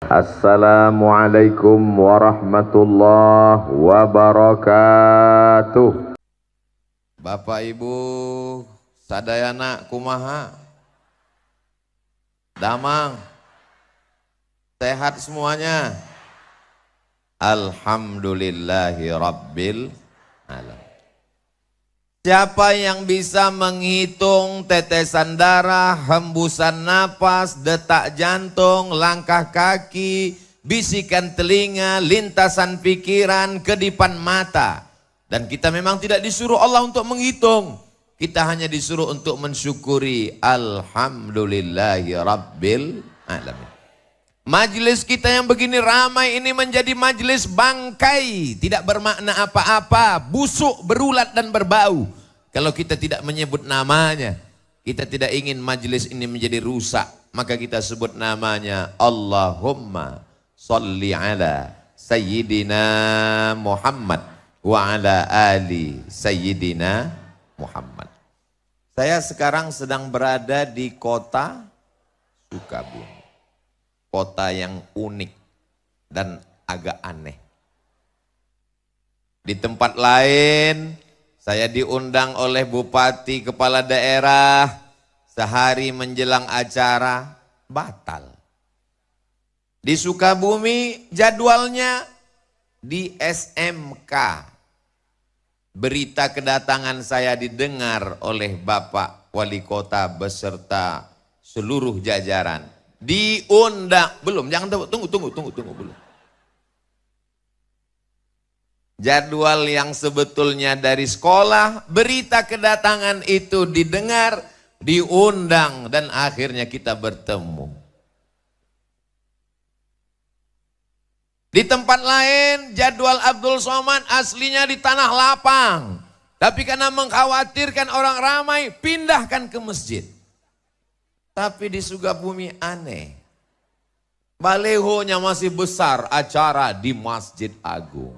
Assalamualaikum warahmatullahi wabarakatuh. Bapak Ibu sadayana kumaha? Damang. Sehat semuanya? Alhamdulillahi rabbil alamin. Siapa yang bisa menghitung tetesan darah, hembusan napas, detak jantung, langkah kaki, bisikan telinga, lintasan pikiran, kedipan mata. Dan kita memang tidak disuruh Allah untuk menghitung. Kita hanya disuruh untuk mensyukuri. Alhamdulillahi rabbil alamin. Majelis kita yang begini ramai ini menjadi majelis bangkai. Tidak bermakna apa-apa. Busuk, berulat dan berbau. Kalau kita tidak menyebut namanya. Kita tidak ingin majelis ini menjadi rusak. Maka kita sebut namanya. Allahumma salli ala Sayyidina Muhammad. Wa ala ali Sayyidina Muhammad. Saya sekarang sedang berada di kota Sukabumi. Kota yang unik dan agak aneh. Di tempat lain saya diundang oleh bupati kepala daerah sehari menjelang acara batal. Di Sukabumi jadwalnya di SMK. Berita kedatangan saya didengar oleh Bapak Wali Kota beserta seluruh jajaran. Diundang, belum, jangan tunggu belum. Jadwal yang sebetulnya dari sekolah, berita kedatangan itu didengar, diundang dan akhirnya kita bertemu. Di tempat lain jadwal Abdul Somad aslinya di Tanah Lapang. Tapi karena mengkhawatirkan orang ramai, pindahkan ke masjid. Tapi di Sukabumi aneh. Balehonya masih besar, acara di Masjid Agung.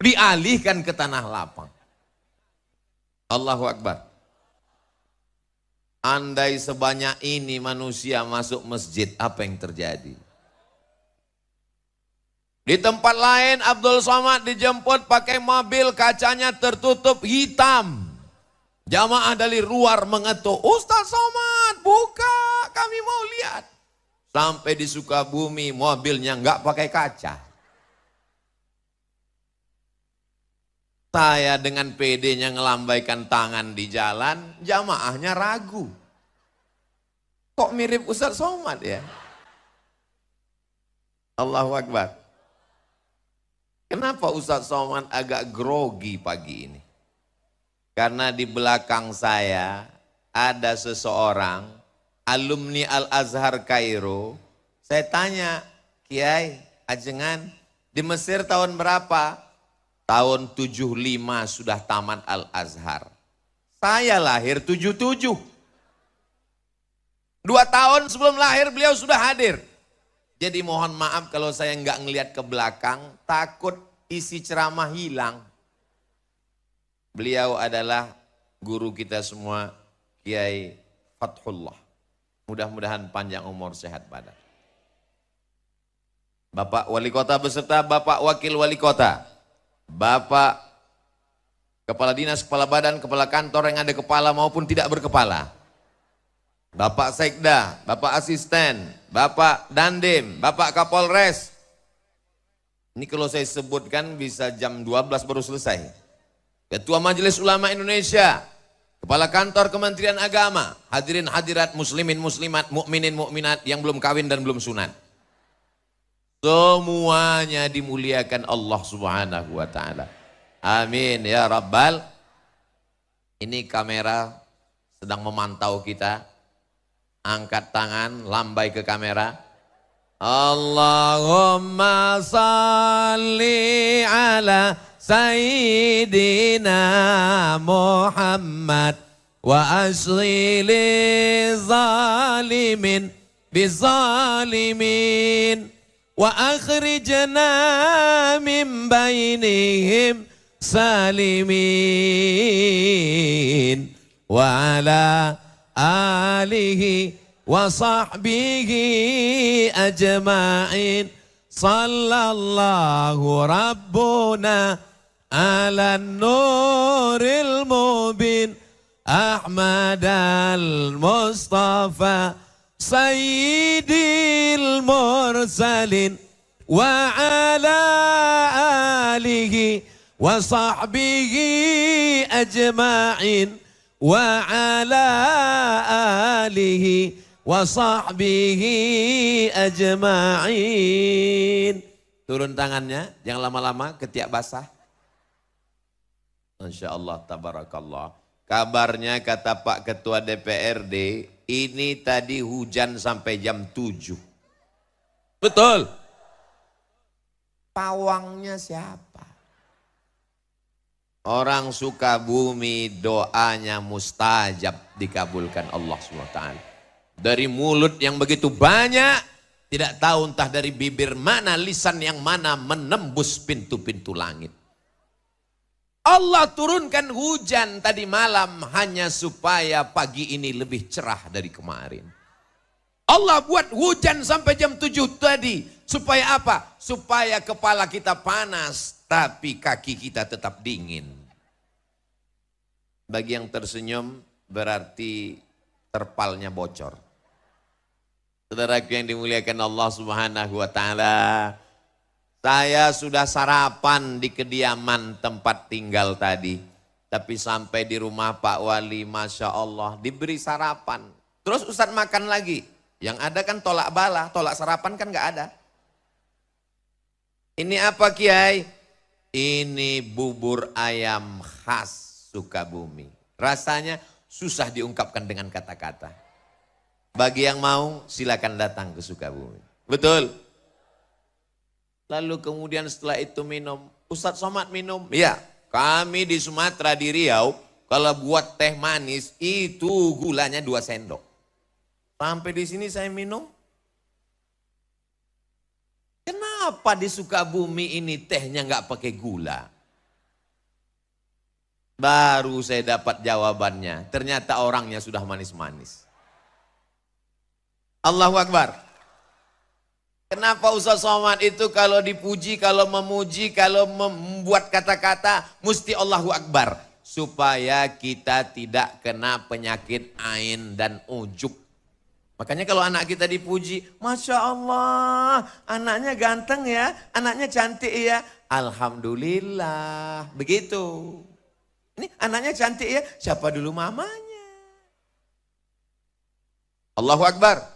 Dialihkan ke Tanah Lapang. Allahu Akbar. Andai sebanyak ini manusia masuk masjid, apa yang terjadi? Di tempat lain Abdul Somad dijemput pakai mobil, kacanya tertutup hitam. Jamaah dari luar mengetuk, Ustaz Somad buka, kami mau lihat. Sampai di Sukabumi mobilnya nggak pakai kaca. Saya dengan PD-nya ngelambaikan tangan di jalan, jamaahnya ragu. Kok mirip Ustaz Somad ya? Allahu Akbar. Kenapa Ustaz Somad agak grogi pagi ini? Karena di belakang saya ada seseorang alumni Al-Azhar Kairo. Saya tanya, Kiai, ajengan di Mesir tahun berapa? Tahun 75 sudah tamat Al-Azhar. Saya lahir 77. 2 tahun sebelum lahir beliau sudah hadir. Jadi mohon maaf kalau saya nggak ngelihat ke belakang, takut isi ceramah hilang. Beliau adalah guru kita semua, Kiai Fathullah. Mudah-mudahan panjang umur, sehat badan. Bapak Wali Kota beserta Bapak Wakil Wali Kota, Bapak Kepala Dinas, Kepala Badan, Kepala Kantor yang ada kepala maupun tidak berkepala, Bapak Sekda, Bapak Asisten, Bapak Dandim, Bapak Kapolres. Ini kalau saya sebutkan bisa jam 12 baru selesai. Ketua Majelis Ulama Indonesia, Kepala Kantor Kementerian Agama, hadirin hadirat muslimin muslimat, mukminin mukminat yang belum kawin dan belum sunat. Semuanya dimuliakan Allah Subhanahu wa taala. Amin ya rabbal. Ini kamera sedang memantau kita. Angkat tangan, lambai ke kamera. Allahumma salli ala Sayyidina Muhammad wa asli li zalimin bizalimin wa akhrijna min bainihim salimin wa ala alihi وصحبه أجمعين صلى الله ربنا على النور المبين أحمد المصطفى سيد المرسلين وعلى آله وصحبه أجمعين وعلى آله وصحبه أجمعين. Turun tangannya, jangan lama-lama ketiak basah. Masya Allah, tabarakallah. Kabarnya kata Pak Ketua DPRD, ini tadi hujan sampai jam 7. Betul. Pawangnya siapa? Orang Sukabumi doanya mustajab dikabulkan Allah SWT. Dari mulut yang begitu banyak, tidak tahu entah dari bibir mana, lisan yang mana menembus pintu-pintu langit. Allah turunkan hujan tadi malam hanya supaya pagi ini lebih cerah dari kemarin. Allah buat hujan sampai jam 7 tadi. Supaya apa? Supaya kepala kita panas, tapi kaki kita tetap dingin. Bagi yang tersenyum berarti terpalnya bocor. Saudaraku yang dimuliakan Allah Subhanahu wa Ta'ala, saya sudah sarapan di kediaman tempat tinggal tadi. Tapi sampai di rumah Pak Wali, Masya Allah, diberi sarapan. Terus Ustadz makan lagi. Yang ada kan tolak bala, tolak sarapan kan gak ada. Ini apa Kiai? Ini bubur ayam khas Sukabumi. Rasanya susah diungkapkan dengan kata-kata. Bagi yang mau silakan datang ke Sukabumi. Betul? Lalu kemudian setelah itu minum. Ustadz Somad minum? Ya, kami di Sumatera di Riau kalau buat teh manis itu gulanya 2 sendok. Sampai di sini saya minum. Kenapa di Sukabumi ini tehnya nggak pakai gula? Baru saya dapat jawabannya. Ternyata orangnya sudah manis-manis. Allahu Akbar. Kenapa Ustaz Somad itu kalau dipuji, kalau memuji, kalau membuat kata-kata mesti Allahu Akbar. Supaya kita tidak kena penyakit ain dan ujuk. Makanya kalau anak kita dipuji, Masya Allah, anaknya ganteng ya, anaknya cantik ya. Alhamdulillah, begitu. Ini anaknya cantik ya, siapa dulu mamanya? Allahu Akbar.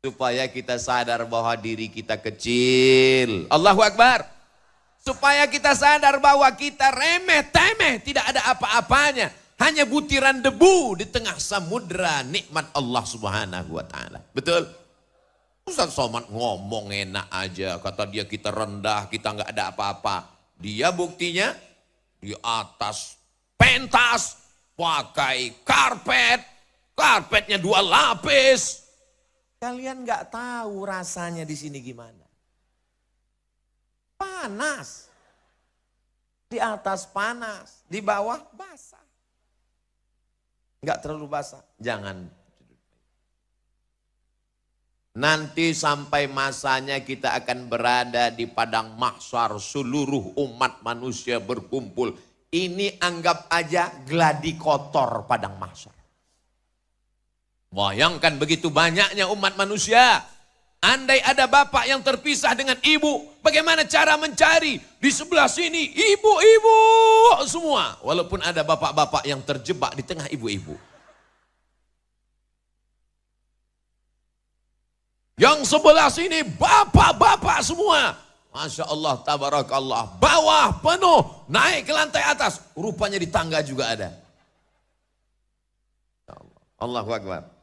Supaya kita sadar bahwa diri kita kecil. Allahu Akbar. Supaya kita sadar bahwa kita remeh-temeh, tidak ada apa-apanya. Hanya butiran debu di tengah samudra nikmat Allah Subhanahu wa Ta'ala. Betul? Ustaz Somad ngomong enak aja, kata dia kita rendah, kita nggak ada apa-apa. Dia buktinya di atas pentas pakai karpet, karpetnya 2 lapis. Kalian nggak tahu rasanya di sini gimana? Panas. Di atas panas, di bawah basah. Nggak terlalu basah, jangan. Nanti sampai masanya kita akan berada di padang mahsyar, seluruh umat manusia berkumpul. Ini anggap aja gladi kotor padang mahsyar. Bayangkan begitu banyaknya umat manusia. Andai ada bapak yang terpisah dengan ibu, bagaimana cara mencari? Di sebelah sini ibu-ibu semua. Walaupun ada bapak-bapak yang terjebak di tengah ibu-ibu. Yang sebelah sini bapak-bapak semua. Masya Allah, tabarakallah. Bawah penuh, naik ke lantai atas. Rupanya di tangga juga ada. Allahu Akbar.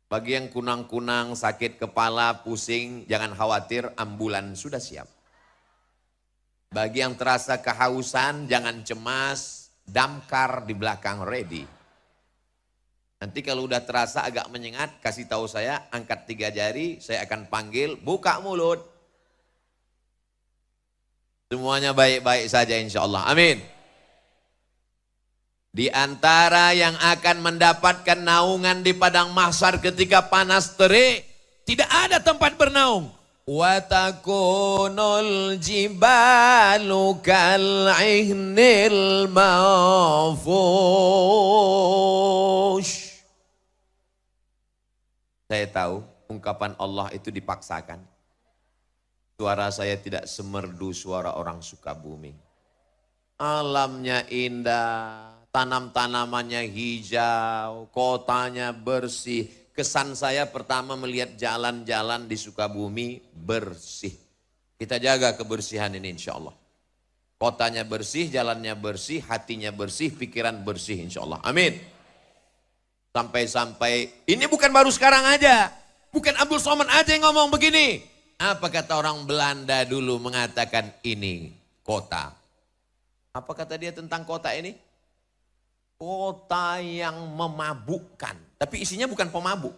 Bagi yang kunang-kunang, sakit kepala, pusing, jangan khawatir, ambulan sudah siap. Bagi yang terasa kehausan, jangan cemas, damkar di belakang ready. Nanti kalau udah terasa agak menyengat, kasih tahu saya, angkat 3 jari, saya akan panggil, buka mulut. Semuanya baik-baik saja insya Allah, amin. Di antara yang akan mendapatkan naungan di padang mahsyar ketika panas terik, tidak ada tempat bernaung. Wa takunul jibalu kal'ihnil manfush. Saya tahu ungkapan Allah itu dipaksakan. Suara saya tidak semerdu suara orang Sukabumi. Alamnya indah, tanam-tanamannya hijau, kotanya bersih. Kesan saya pertama melihat jalan-jalan di Sukabumi bersih. Kita jaga kebersihan ini insya Allah. Kotanya bersih, jalannya bersih, hatinya bersih, pikiran bersih insya Allah. Amin. Sampai-sampai, ini bukan baru sekarang aja. Bukan Abdul Somad aja yang ngomong begini. Apa kata orang Belanda dulu mengatakan ini kota. Apa kata dia tentang kota ini? Kota yang memabukkan. Tapi isinya bukan pemabuk.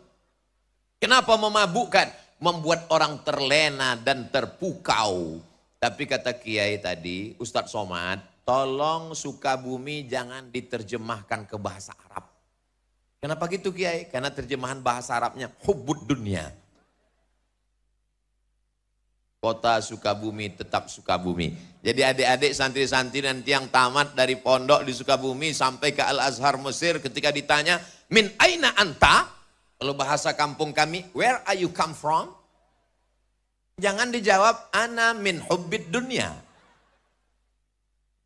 Kenapa memabukkan? Membuat orang terlena dan terpukau. Tapi kata Kiai tadi, Ustadz Somad, tolong Sukabumi jangan diterjemahkan ke bahasa Arab. Kenapa gitu Kiai? Karena terjemahan bahasa Arabnya hubbud dunia. Kota Sukabumi tetap Sukabumi. Jadi adik-adik santri-santri nanti yang tamat dari pondok di Sukabumi sampai ke Al-Azhar Mesir ketika ditanya, min aina anta? Kalau bahasa kampung kami, where are you come from? Jangan dijawab, ana min hubbid dunya.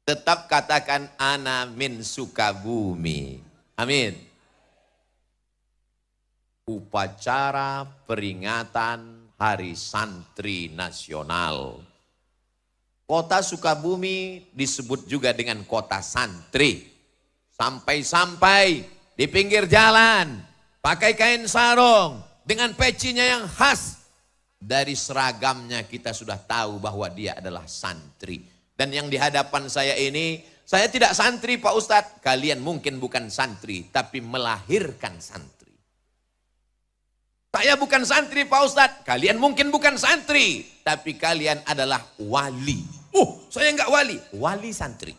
Tetap katakan, ana min Sukabumi. Amin. Upacara peringatan Hari Santri Nasional. Kota Sukabumi disebut juga dengan kota santri. Sampai-sampai di pinggir jalan, pakai kain sarung, dengan pecinya yang khas. Dari seragamnya kita sudah tahu bahwa dia adalah santri. Dan yang di hadapan saya ini, saya tidak santri Pak Ustadz. Kalian mungkin bukan santri, tapi melahirkan santri. Saya bukan santri Pak Ustadz, kalian mungkin bukan santri, tapi kalian adalah wali. Saya enggak wali, wali santri.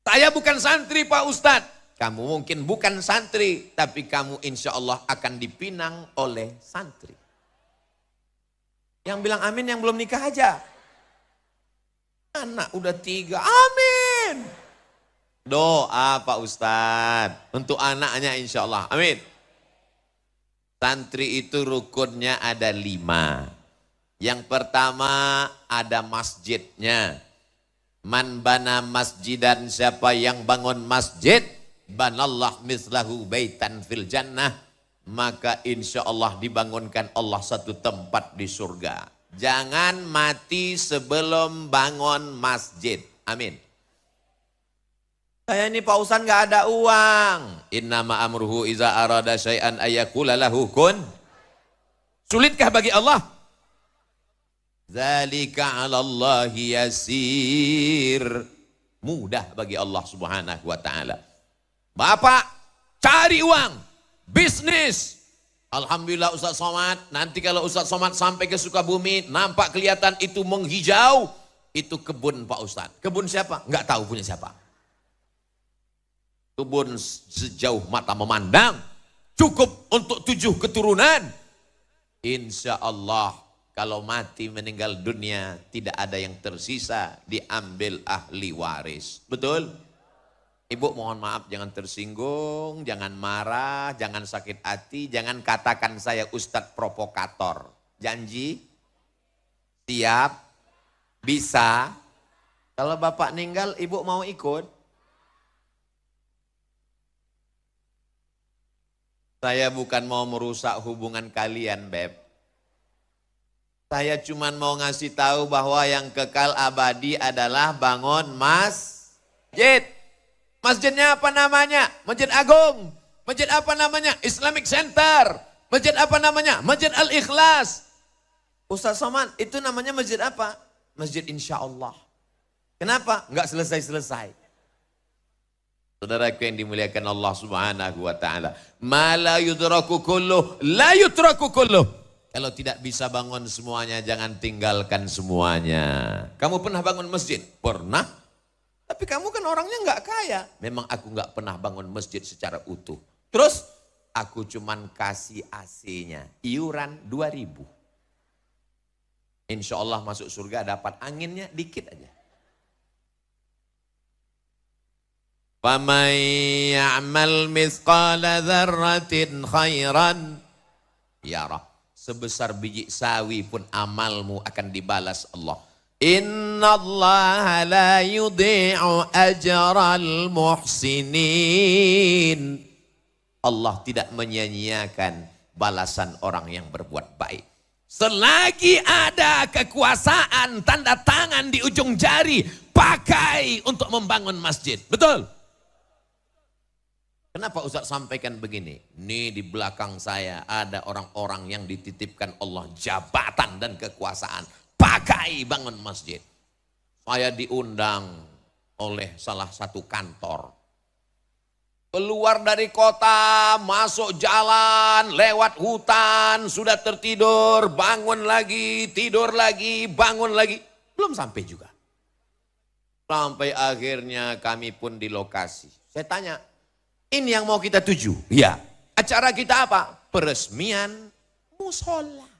Saya bukan santri Pak Ustadz, kamu mungkin bukan santri, tapi kamu insya Allah akan dipinang oleh santri. Yang bilang amin yang belum nikah aja. Anak udah 3, amin. Doa Pak Ustadz, untuk anaknya insya Allah, amin. Santri itu rukunnya ada 5. Yang pertama ada masjidnya. Man bana masjidan, siapa yang bangun masjid, banallah mislahu baitan fil jannah. Maka insya Allah dibangunkan Allah satu tempat di surga. Jangan mati sebelum bangun masjid. Amin. Saya ini Pak Ustadz gak ada uang. Innama amruhu iza arada syai'an ayyakula lahu kun. Sulitkah bagi Allah? Zalika 'alallahi yasir. Mudah bagi Allah Subhanahu wa taala. Bapak cari uang, bisnis. Alhamdulillah Ustadz Somad, nanti kalau Ustadz Somad sampai ke Sukabumi, nampak kelihatan itu menghijau, itu kebun Pak Ustadz. Kebun siapa? Enggak tahu punya siapa. Kebun sejauh mata memandang, cukup untuk 7 keturunan. Insya Allah kalau mati meninggal dunia tidak ada yang tersisa, diambil ahli waris. Betul? Ibu mohon maaf jangan tersinggung, jangan marah, jangan sakit hati, jangan katakan saya Ustadz provokator. Janji? Siap? Bisa? Kalau bapak meninggal ibu mau ikut? Saya bukan mau merusak hubungan kalian, Beb. Saya cuma mau ngasih tahu bahwa yang kekal abadi adalah bangun masjid. Masjidnya apa namanya? Masjid Agung. Masjid apa namanya? Islamic Center. Masjid apa namanya? Masjid Al-Ikhlas. Ustaz Somad, itu namanya masjid apa? Masjid Insya Allah. Kenapa? Enggak selesai-selesai. Saudaraku yang dimuliakan Allah Subhanahu wa taala. Ma la yudraku kulluh, la yutraku kulluh. Kalau tidak bisa bangun semuanya, jangan tinggalkan semuanya. Kamu pernah bangun masjid? Pernah. Tapi kamu kan orangnya nggak kaya. Memang aku nggak pernah bangun masjid secara utuh. Terus aku cuman kasih AC-nya, iuran 2.000. Insya Allah masuk surga dapat anginnya dikit aja. فَمَنْ يَعْمَلْ مِثْقَالَ ذَرَّةٍ خَيْرًا يَرَهُ. Sebesar biji sawi pun amalmu akan dibalas Allah. Inna Allah la yudhi'u ajral muhsinin. Allah tidak menyia-nyiakan balasan orang yang berbuat baik. Selagi ada kekuasaan, tanda tangan di ujung jari, pakai untuk membangun masjid. Betul? Kenapa Ustaz sampaikan begini? Ini di belakang saya ada orang-orang yang dititipkan Allah jabatan dan kekuasaan. Pakai bangun masjid. Saya diundang oleh salah satu kantor. Keluar dari kota, masuk jalan, lewat hutan, sudah tertidur, bangun lagi, tidur lagi, bangun lagi. Belum sampai juga. Sampai akhirnya kami pun di lokasi. Saya tanya, ini yang mau kita tuju? Iya. Acara kita apa? Peresmian musola.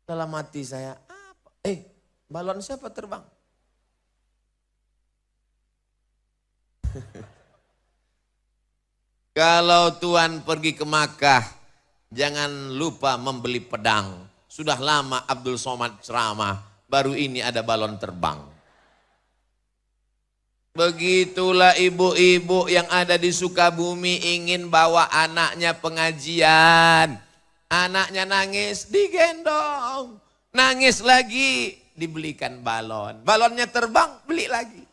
Dalam hati saya, apa? Balon siapa terbang? Kalau Tuhan pergi ke Makkah, jangan lupa membeli pedang. Sudah lama Abdul Somad ceramah, baru ini ada balon terbang. Begitulah ibu-ibu yang ada di Sukabumi ingin bawa anaknya pengajian. Anaknya nangis, digendong. Nangis lagi, dibelikan balon. Balonnya terbang, beli lagi.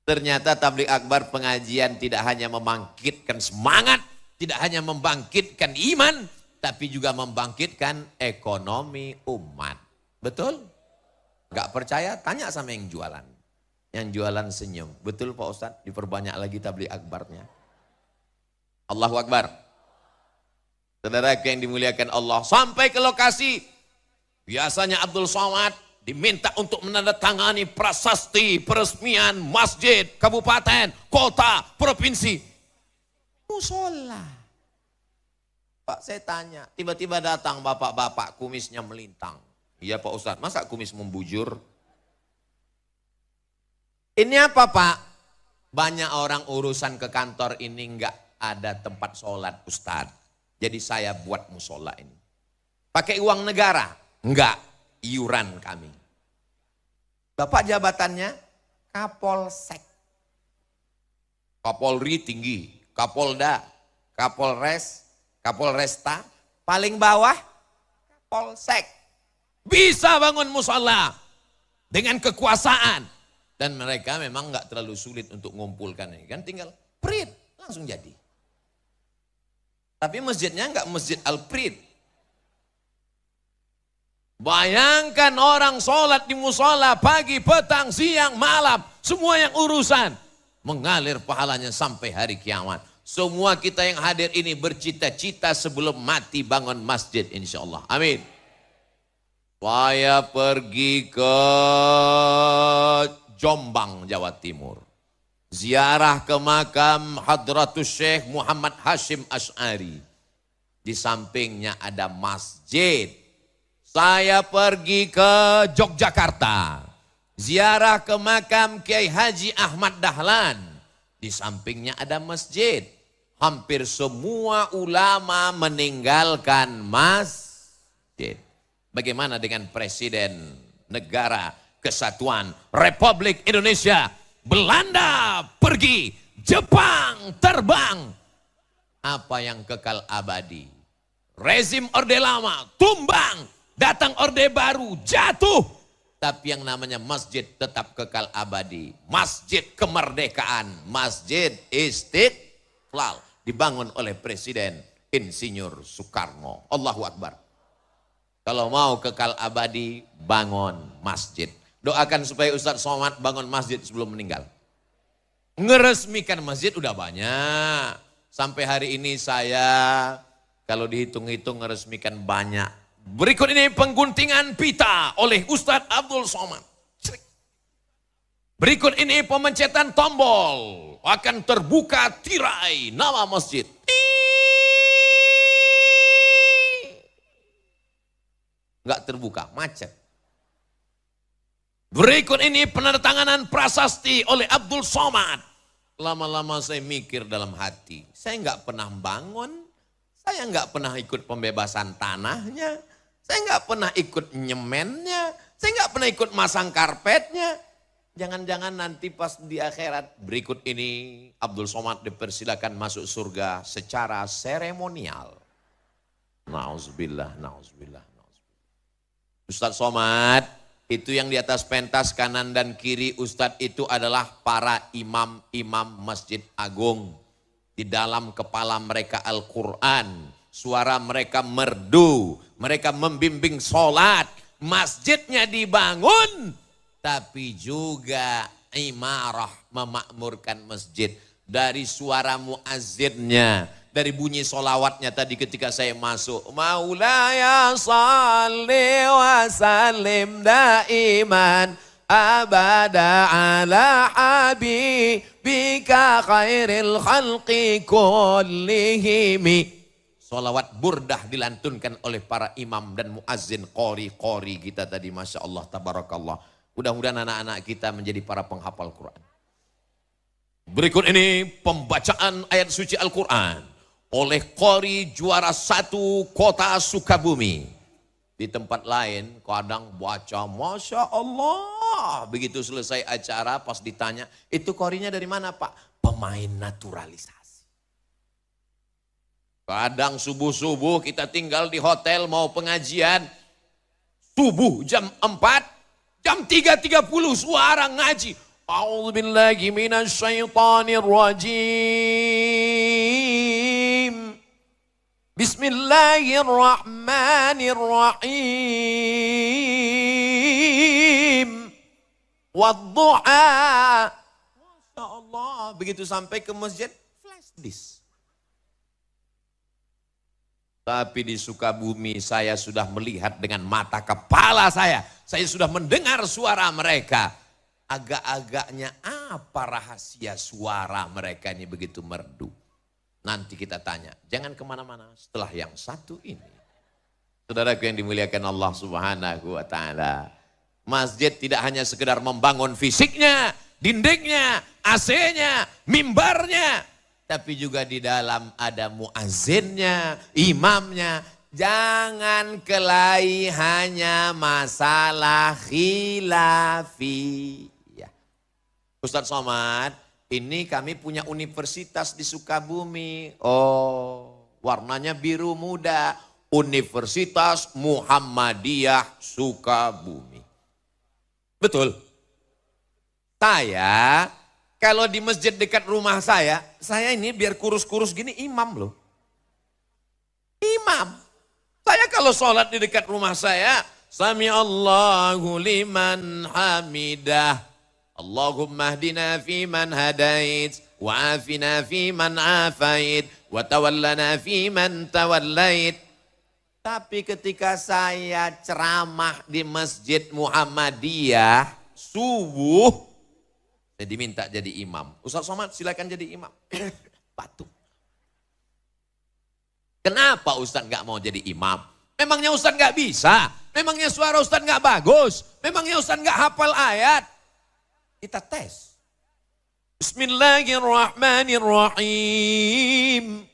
Ternyata tabligh akbar pengajian tidak hanya membangkitkan semangat, tidak hanya membangkitkan iman, tapi juga membangkitkan ekonomi umat. Betul? Gak percaya? Tanya sama yang jualan. Yang jualan senyum. Betul Pak Ustadz? Diperbanyak lagi tabligh akbarnya. Allahu Akbar. Saudara yang dimuliakan Allah. Sampai ke lokasi. Biasanya Abdul Somad diminta untuk menandatangani prasasti peresmian masjid, kabupaten, kota, provinsi. Musola. Pak saya tanya, tiba-tiba datang bapak-bapak kumisnya melintang. Iya Pak Ustadz, masa kumis membujur? Ini apa Pak? Banyak orang urusan ke kantor ini enggak ada tempat sholat Ustadz. Jadi saya buat musola ini. Pakai uang negara? Enggak, iuran kami. Bapak jabatannya Kapolsek. Kapolri tinggi, Kapolda, Kapolres, Kapolresta, paling bawah Kapolsek. Bisa bangun musola dengan kekuasaan. Dan mereka memang nggak terlalu sulit untuk mengumpulkan ini kan, tinggal print langsung jadi. Tapi masjidnya nggak masjid al-prit. Bayangkan orang sholat di musola pagi, petang, siang, malam, semua yang urusan mengalir pahalanya sampai hari kiamat. Semua kita yang hadir ini bercita-cita sebelum mati bangun masjid insya Allah. Amin. Saya pergi ke Jombang, Jawa Timur. Ziarah ke makam Hadratus Syekh Muhammad Hashim Asy'ari. Di sampingnya ada masjid. Saya pergi ke Yogyakarta. Ziarah ke makam Kiai Haji Ahmad Dahlan. Di sampingnya ada masjid. Hampir semua ulama meninggalkan masjid. Bagaimana dengan Presiden Negara Kesatuan Republik Indonesia? Belanda pergi, Jepang terbang. Apa yang kekal abadi? Rezim Orde Lama tumbang, datang Orde Baru jatuh. Tapi yang namanya masjid tetap kekal abadi. Masjid Kemerdekaan, Masjid Istiqlal. Dibangun oleh Presiden Insinyur Soekarno. Allahu Akbar. Kalau mau kekal abadi, bangun masjid. Doakan supaya Ustadz Somad bangun masjid sebelum meninggal. Ngeresmikan masjid udah banyak. Sampai hari ini saya kalau dihitung-hitung ngeresmikan banyak Berikut ini pengguntingan pita oleh Ustadz Abdul Somad. Berikut ini pemencetan tombol. Akan terbuka tirai nama masjid. Enggak terbuka, macet. Berikut ini penandatanganan prasasti oleh Abdul Somad. Lama-lama saya mikir dalam hati. Saya enggak pernah bangun. Saya enggak pernah ikut pembebasan tanahnya. Saya enggak pernah ikut nyemennya. Saya enggak pernah ikut masang karpetnya. Jangan-jangan nanti pas di akhirat berikut ini Abdul Somad dipersilakan masuk surga secara seremonial. Nauzubillah, nauzubillah, nauzubillah. Ustadz Somad, itu yang di atas pentas kanan dan kiri Ustadz itu adalah para imam-imam Masjid Agung. Di dalam kepala mereka Al-Quran, suara mereka merdu, mereka membimbing sholat, masjidnya dibangun. Tapi juga imarah memakmurkan masjid. Dari suara muazzinnya, dari bunyi solawatnya tadi ketika saya masuk. Maulaya salli wa sallim daiman abada ala habibika khairil khalqi kullihimi. Solawat burdah dilantunkan oleh para imam dan muazzin qori kita tadi. Masya Allah, tabarakallah. Mudah-mudahan anak-anak kita menjadi para penghafal Quran. Berikut ini pembacaan ayat suci Al-Quran oleh qori juara 1 kota Sukabumi. Di tempat lain kadang baca Masya Allah. Begitu selesai acara pas ditanya, itu qorinya dari mana Pak? Pemain naturalisasi. Kadang subuh-subuh kita tinggal di hotel mau pengajian. Subuh jam 4. Jam 3.30 suara ngaji. A'udzubillahi minasyaitonir rajim. Bismillahirrahmanirrahim. Wadduha. Masya Allah. Begitu sampai ke masjid, flash disk. Tapi di Sukabumi saya sudah melihat dengan mata kepala saya. Saya sudah mendengar suara mereka. Agak-agaknya apa rahasia suara mereka ini begitu merdu. Nanti kita tanya. Jangan kemana-mana setelah yang satu ini. Saudaraku yang dimuliakan Allah Subhanahu wa ta'ala. Masjid tidak hanya sekedar membangun fisiknya, dindingnya, AC-nya, mimbarnya. Tapi juga di dalam ada muazzinnya, imamnya. Jangan kelahi hanya masalah khilafiyah. Ustadz Somad, ini kami punya universitas di Sukabumi. Oh, warnanya biru muda. Universitas Muhammadiyah Sukabumi. Betul. Kalau di masjid dekat rumah saya ini biar kurus-kurus gini imam loh. Imam. Saya kalau sholat di dekat rumah saya, Sami Allahu liman hamidah. Allahumma hdina fiman hadait, wa afina fiman afait, wa tawallana fiman tawallait. Tapi ketika saya ceramah di Masjid Muhammadiyah, subuh, saya diminta jadi imam. Ustadz Somad silakan jadi imam. Batuk. Kenapa Ustadz gak mau jadi imam? Memangnya Ustadz gak bisa? Memangnya suara Ustadz gak bagus? Memangnya Ustadz gak hafal ayat? Kita tes. Bismillahirrahmanirrahim.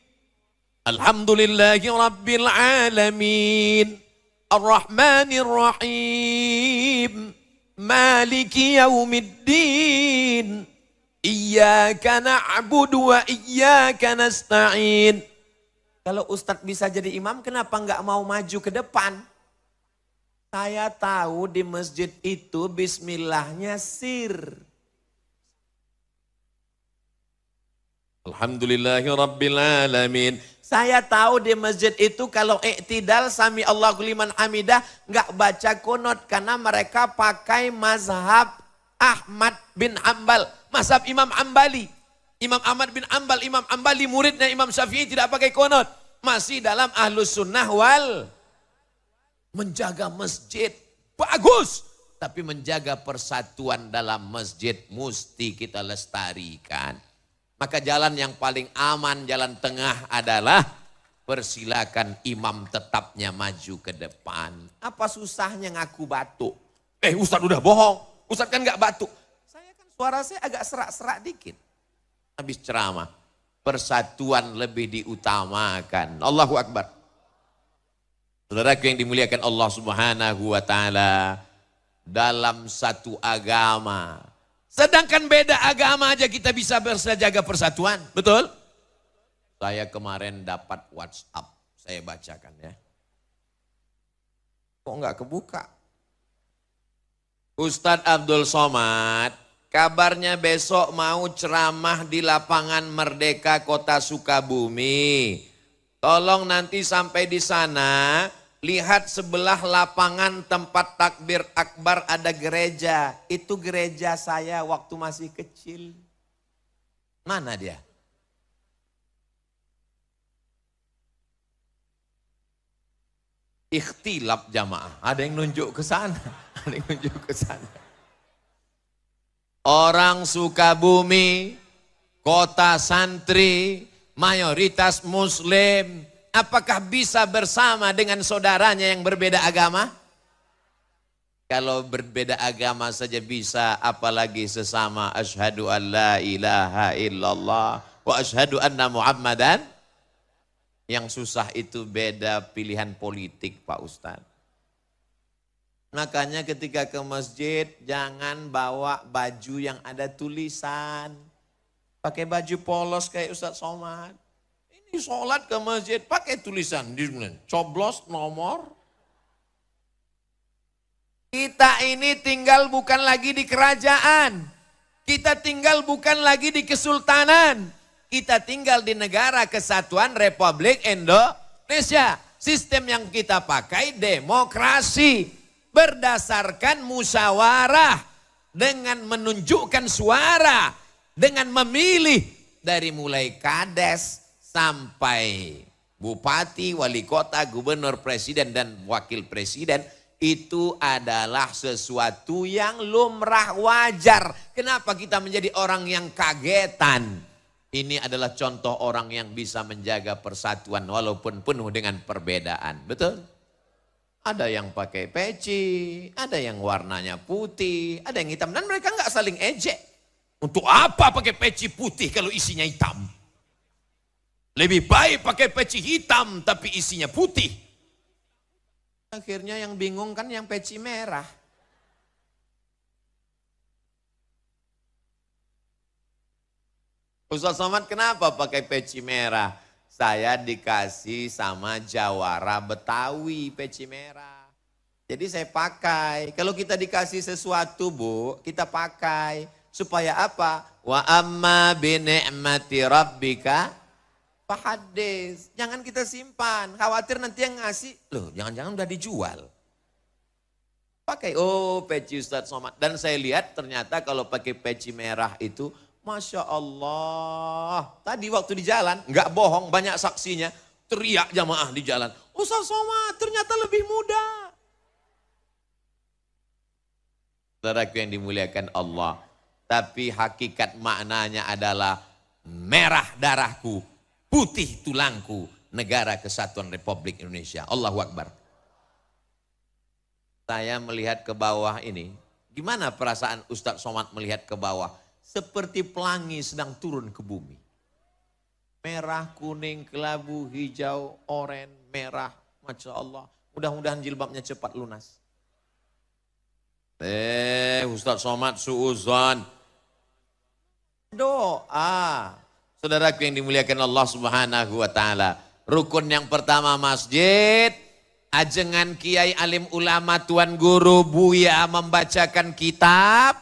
Alhamdulillahi rabbil alamin. Ar-Rahmanir-Rahim. Maliki yaumiddin. Iyyaka na'budu wa iyyaka nasta'in. Kalau Ustadz bisa jadi imam, kenapa enggak mau maju ke depan? Saya tahu di masjid itu bismillahnya sir. Alhamdulillahirabbil alamin. Saya tahu di masjid itu kalau iktidal sami Allahu liman hamidah enggak baca kunut karena mereka pakai mazhab Ahmad bin Ambal, mazhab Imam Ambali. Imam Ahmad bin Ambal, Imam Ambali muridnya Imam Syafi'i tidak pakai kunut. Masih dalam ahlus sunnah wal. menjaga masjid, bagus. Tapi menjaga persatuan dalam masjid mesti kita lestarikan. Maka jalan yang paling aman, jalan tengah adalah persilakan imam tetapnya maju ke depan. Apa susahnya ngaku batuk? Ustadz udah bohong, Ustadz kan gak batuk. Saya kan suara saya agak serak-serak dikit. Habis ceramah, persatuan lebih diutamakan. Allahu Akbar. Saudaraku yang dimuliakan Allah Subhanahu wa Ta'ala, dalam satu agama, sedangkan beda agama aja kita bisa jaga persatuan, betul? Saya kemarin dapat WhatsApp, saya bacakan ya. Kok nggak kebuka? Ustadz Abdul Somad, kabarnya besok mau ceramah di lapangan Merdeka Kota Sukabumi. Tolong nanti sampai di sana, lihat sebelah lapangan tempat takbir akbar ada gereja. Itu gereja saya waktu masih kecil. Mana dia? Ikhtilaf jamaah. Ada yang nunjuk ke sana. Ada yang nunjuk ke sana. Orang Sukabumi, kota santri, mayoritas muslim. Apakah bisa bersama dengan saudaranya yang berbeda agama? Kalau berbeda agama saja bisa, apalagi sesama asyhadu an la ilaha illallah wa asyhadu anna Muhammadan. Yang susah itu beda pilihan politik Pak Ustadz. Makanya ketika ke masjid jangan bawa baju yang ada tulisan. Pakai baju polos kayak Ustadz Somad. Ini sholat ke masjid pakai tulisan. Coblos nomor. Kita ini tinggal bukan lagi di kerajaan. Kita tinggal bukan lagi di kesultanan. Kita tinggal di negara kesatuan Republik Indonesia. Sistem yang kita pakai demokrasi. Berdasarkan musyawarah. Dengan menunjukkan suara. Dengan memilih. Dari mulai kades sampai bupati, wali kota, gubernur, presiden, dan wakil presiden. Itu adalah sesuatu yang lumrah wajar. Kenapa kita menjadi orang yang kagetan? Ini adalah contoh orang yang bisa menjaga persatuan walaupun penuh dengan perbedaan. Betul? Ada yang pakai peci, ada yang warnanya putih, ada yang hitam. Dan mereka nggak saling ejek. Untuk apa pakai peci putih kalau isinya hitam? Lebih baik pakai peci hitam tapi isinya putih. Akhirnya yang bingung kan yang peci merah. Ustadz Somad kenapa pakai peci merah? Saya dikasih sama Jawara Betawi peci merah. Jadi saya pakai. Kalau kita dikasih sesuatu Bu, kita pakai. Supaya apa? Wa amma bi ni'mati rabbika fahadis. Jangan kita simpan. Khawatir nanti yang ngasih, loh jangan-jangan udah dijual. Pakai, oh peci Ustadz Somad. Dan saya lihat ternyata kalau pakai peci merah itu, Masya Allah. Tadi waktu di jalan, nggak bohong, banyak saksinya. Teriak jamaah di jalan. Ustadz Somad ternyata lebih muda. Saudaraku yang dimuliakan Allah. Tapi hakikat maknanya adalah merah darahku, putih tulangku, negara kesatuan Republik Indonesia. Allahu Akbar. Saya melihat ke bawah ini. Gimana perasaan Ustadz Somad melihat ke bawah? Seperti pelangi sedang turun ke bumi. Merah, kuning, kelabu, hijau, oranye, merah. Masya Allah. Mudah-mudahan jilbabnya cepat lunas. Ustadz Somad suuzon. Doa. Saudaraku yang dimuliakan Allah Subhanahu wa Ta'ala. Rukun yang pertama masjid. Ajengan kiai alim ulama tuan guru buya membacakan kitab.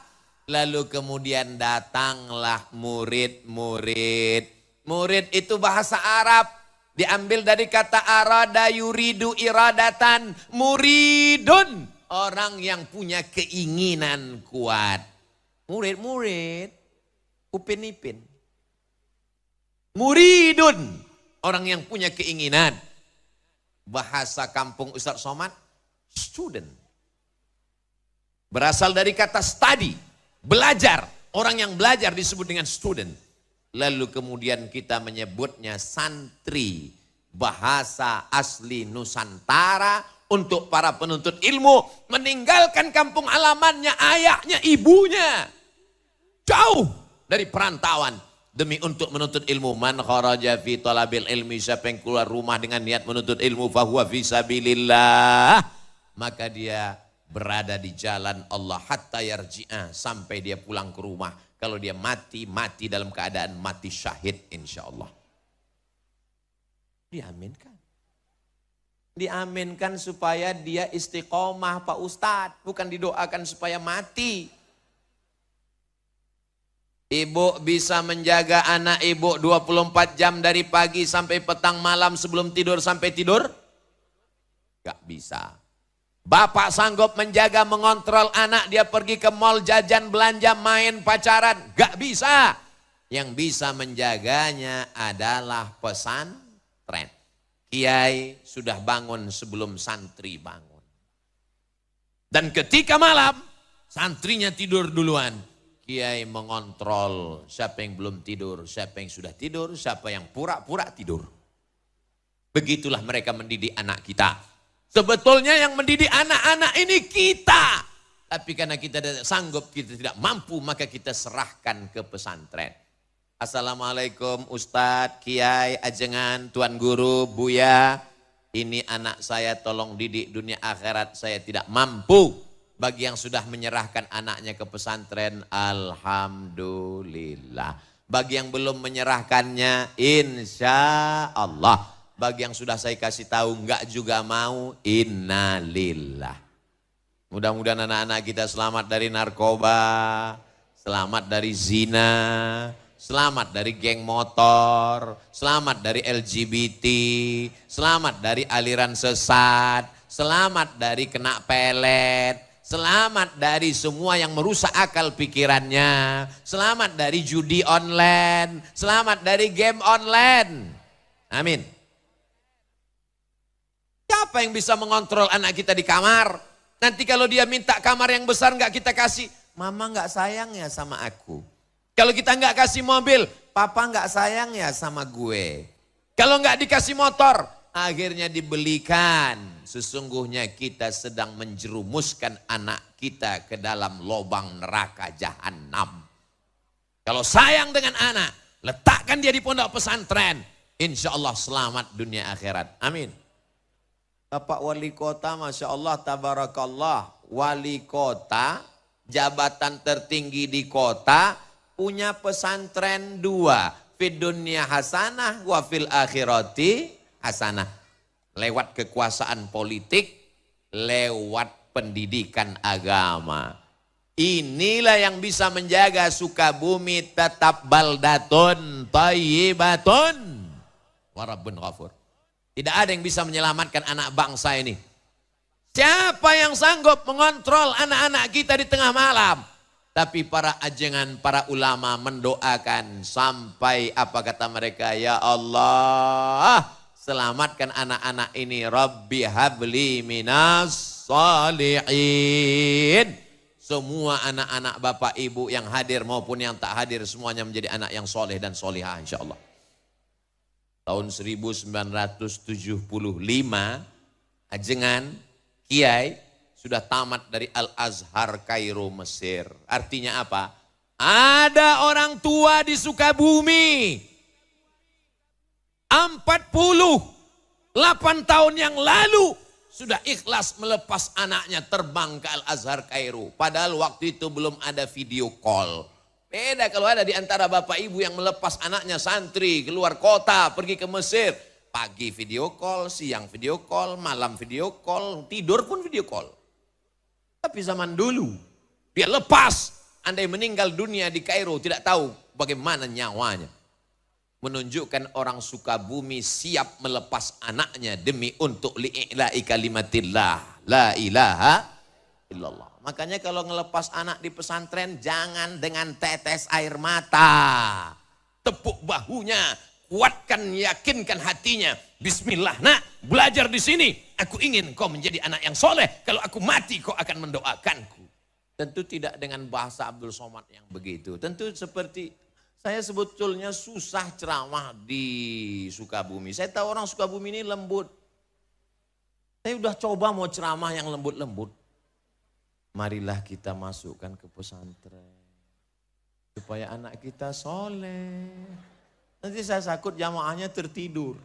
Lalu kemudian datanglah murid-murid. Murid itu bahasa Arab. Diambil dari kata arada yuridu iradatan. Muridun. Orang yang punya keinginan kuat. Murid-murid. Upin-ipin. Muridun. Orang yang punya keinginan. Bahasa kampung Ustadz Somad. Student. Berasal dari kata study, belajar. Orang yang belajar disebut dengan student. Lalu kemudian kita menyebutnya santri. Bahasa asli Nusantara untuk para penuntut ilmu. Meninggalkan kampung halamannya, ayahnya, ibunya. Jauh dari perantauan. Demi untuk menuntut ilmu. Man kharaja fi talabil ilmi. Siapa yang keluar rumah dengan niat menuntut ilmu. Fahuwa fi sabilillah. Maka dia berada di jalan Allah hatta yarji'a, sampai dia pulang ke rumah. Kalau dia mati, mati dalam keadaan mati syahid insya Allah. Diaminkan. Diaminkan supaya dia istiqomah Pak Ustadz. Bukan didoakan supaya mati. Ibu bisa menjaga anak ibu 24 jam dari pagi sampai petang malam sebelum tidur sampai tidur? Gak bisa. Bapak sanggup menjaga, mengontrol anak, dia pergi ke mall, jajan, belanja, main, pacaran. Gak bisa. Yang bisa menjaganya adalah pesantren. Kiai sudah bangun sebelum santri bangun. Dan ketika malam, santrinya tidur duluan. Kiai mengontrol siapa yang belum tidur, siapa yang sudah tidur, siapa yang pura-pura tidur. Begitulah mereka mendidik anak kita. Sebetulnya yang mendidik anak-anak ini kita. Tapi karena kita tidak sanggup, kita tidak mampu, maka kita serahkan ke pesantren. Assalamualaikum Ustadz, Kiai, Ajengan, Tuan Guru, Buya. Ini anak saya tolong didik dunia akhirat, saya tidak mampu. Bagi yang sudah menyerahkan anaknya ke pesantren, alhamdulillah. Bagi yang belum menyerahkannya, insya Allah. Bagi yang sudah saya kasih tahu enggak juga mau, innalillah. Mudah-mudahan anak-anak kita selamat dari narkoba, selamat dari zina, selamat dari geng motor, selamat dari LGBT, selamat dari aliran sesat, selamat dari kena pelet, selamat dari semua yang merusak akal pikirannya, selamat dari judi online, selamat dari game online. Amin. Siapa yang bisa mengontrol anak kita di kamar? Nanti kalau dia minta kamar yang besar nggak kita kasih, mama nggak sayang ya sama aku. Kalau kita nggak kasih mobil, papa nggak sayang ya sama gue. Kalau nggak dikasih motor, akhirnya dibelikan. Sesungguhnya kita sedang menjerumuskan anak kita ke dalam lubang neraka jahanam. Kalau sayang dengan anak, letakkan dia di pondok pesantren. Insya Allah selamat dunia akhirat. Amin. Bapak wali kota, Masya Allah, tabarakallah. Wali kota, jabatan tertinggi di kota, punya pesantren 2. Fid dunya hasanah, wa fil akhirati hasanah. Lewat kekuasaan politik, lewat pendidikan agama. Inilah yang bisa menjaga Sukabumi tetap baldatun thayyibatun wa rabbun ghafur. Tidak ada yang bisa menyelamatkan anak bangsa ini. Siapa yang sanggup mengontrol anak-anak kita di tengah malam? Tapi para ajengan, para ulama mendoakan sampai apa kata mereka? Ya Allah, selamatkan anak-anak ini. Rabbi habli minas salihin. Semua anak-anak bapak ibu yang hadir maupun yang tak hadir, semuanya menjadi anak yang soleh dan solihah insya Allah. Tahun 1975, ajengan, kiai, sudah tamat dari Al-Azhar Kairo Mesir. Artinya apa? Ada orang tua di Sukabumi. 48 tahun yang lalu sudah ikhlas melepas anaknya terbang ke Al-Azhar Kairo. Padahal waktu itu belum ada video call. Beda kalau ada di antara bapak ibu yang melepas anaknya santri keluar kota pergi ke Mesir. Pagi video call, siang video call, malam video call, tidur pun video call. Tapi zaman dulu dia lepas. Andai meninggal dunia di Kairo tidak tahu bagaimana nyawanya. Menunjukkan orang Sukabumi siap melepas anaknya demi untuk li'ila'i kalimatillah. La ilaha illallah. Makanya kalau ngelepas anak di pesantren jangan dengan tetes air mata. Tepuk bahunya, kuatkan, yakinkan hatinya. Bismillah, nak, belajar di sini. Aku ingin kau menjadi anak yang soleh. Kalau aku mati, kau akan mendoakanku. Tentu tidak dengan bahasa Abdul Somad yang begitu. Tentu seperti saya sebetulnya susah ceramah di Sukabumi. Saya tahu orang Sukabumi ini lembut. Saya udah coba mau ceramah yang lembut-lembut. Marilah kita masukkan ke pesantren. Supaya anak kita soleh. Nanti saya takut jamaahnya tertidur.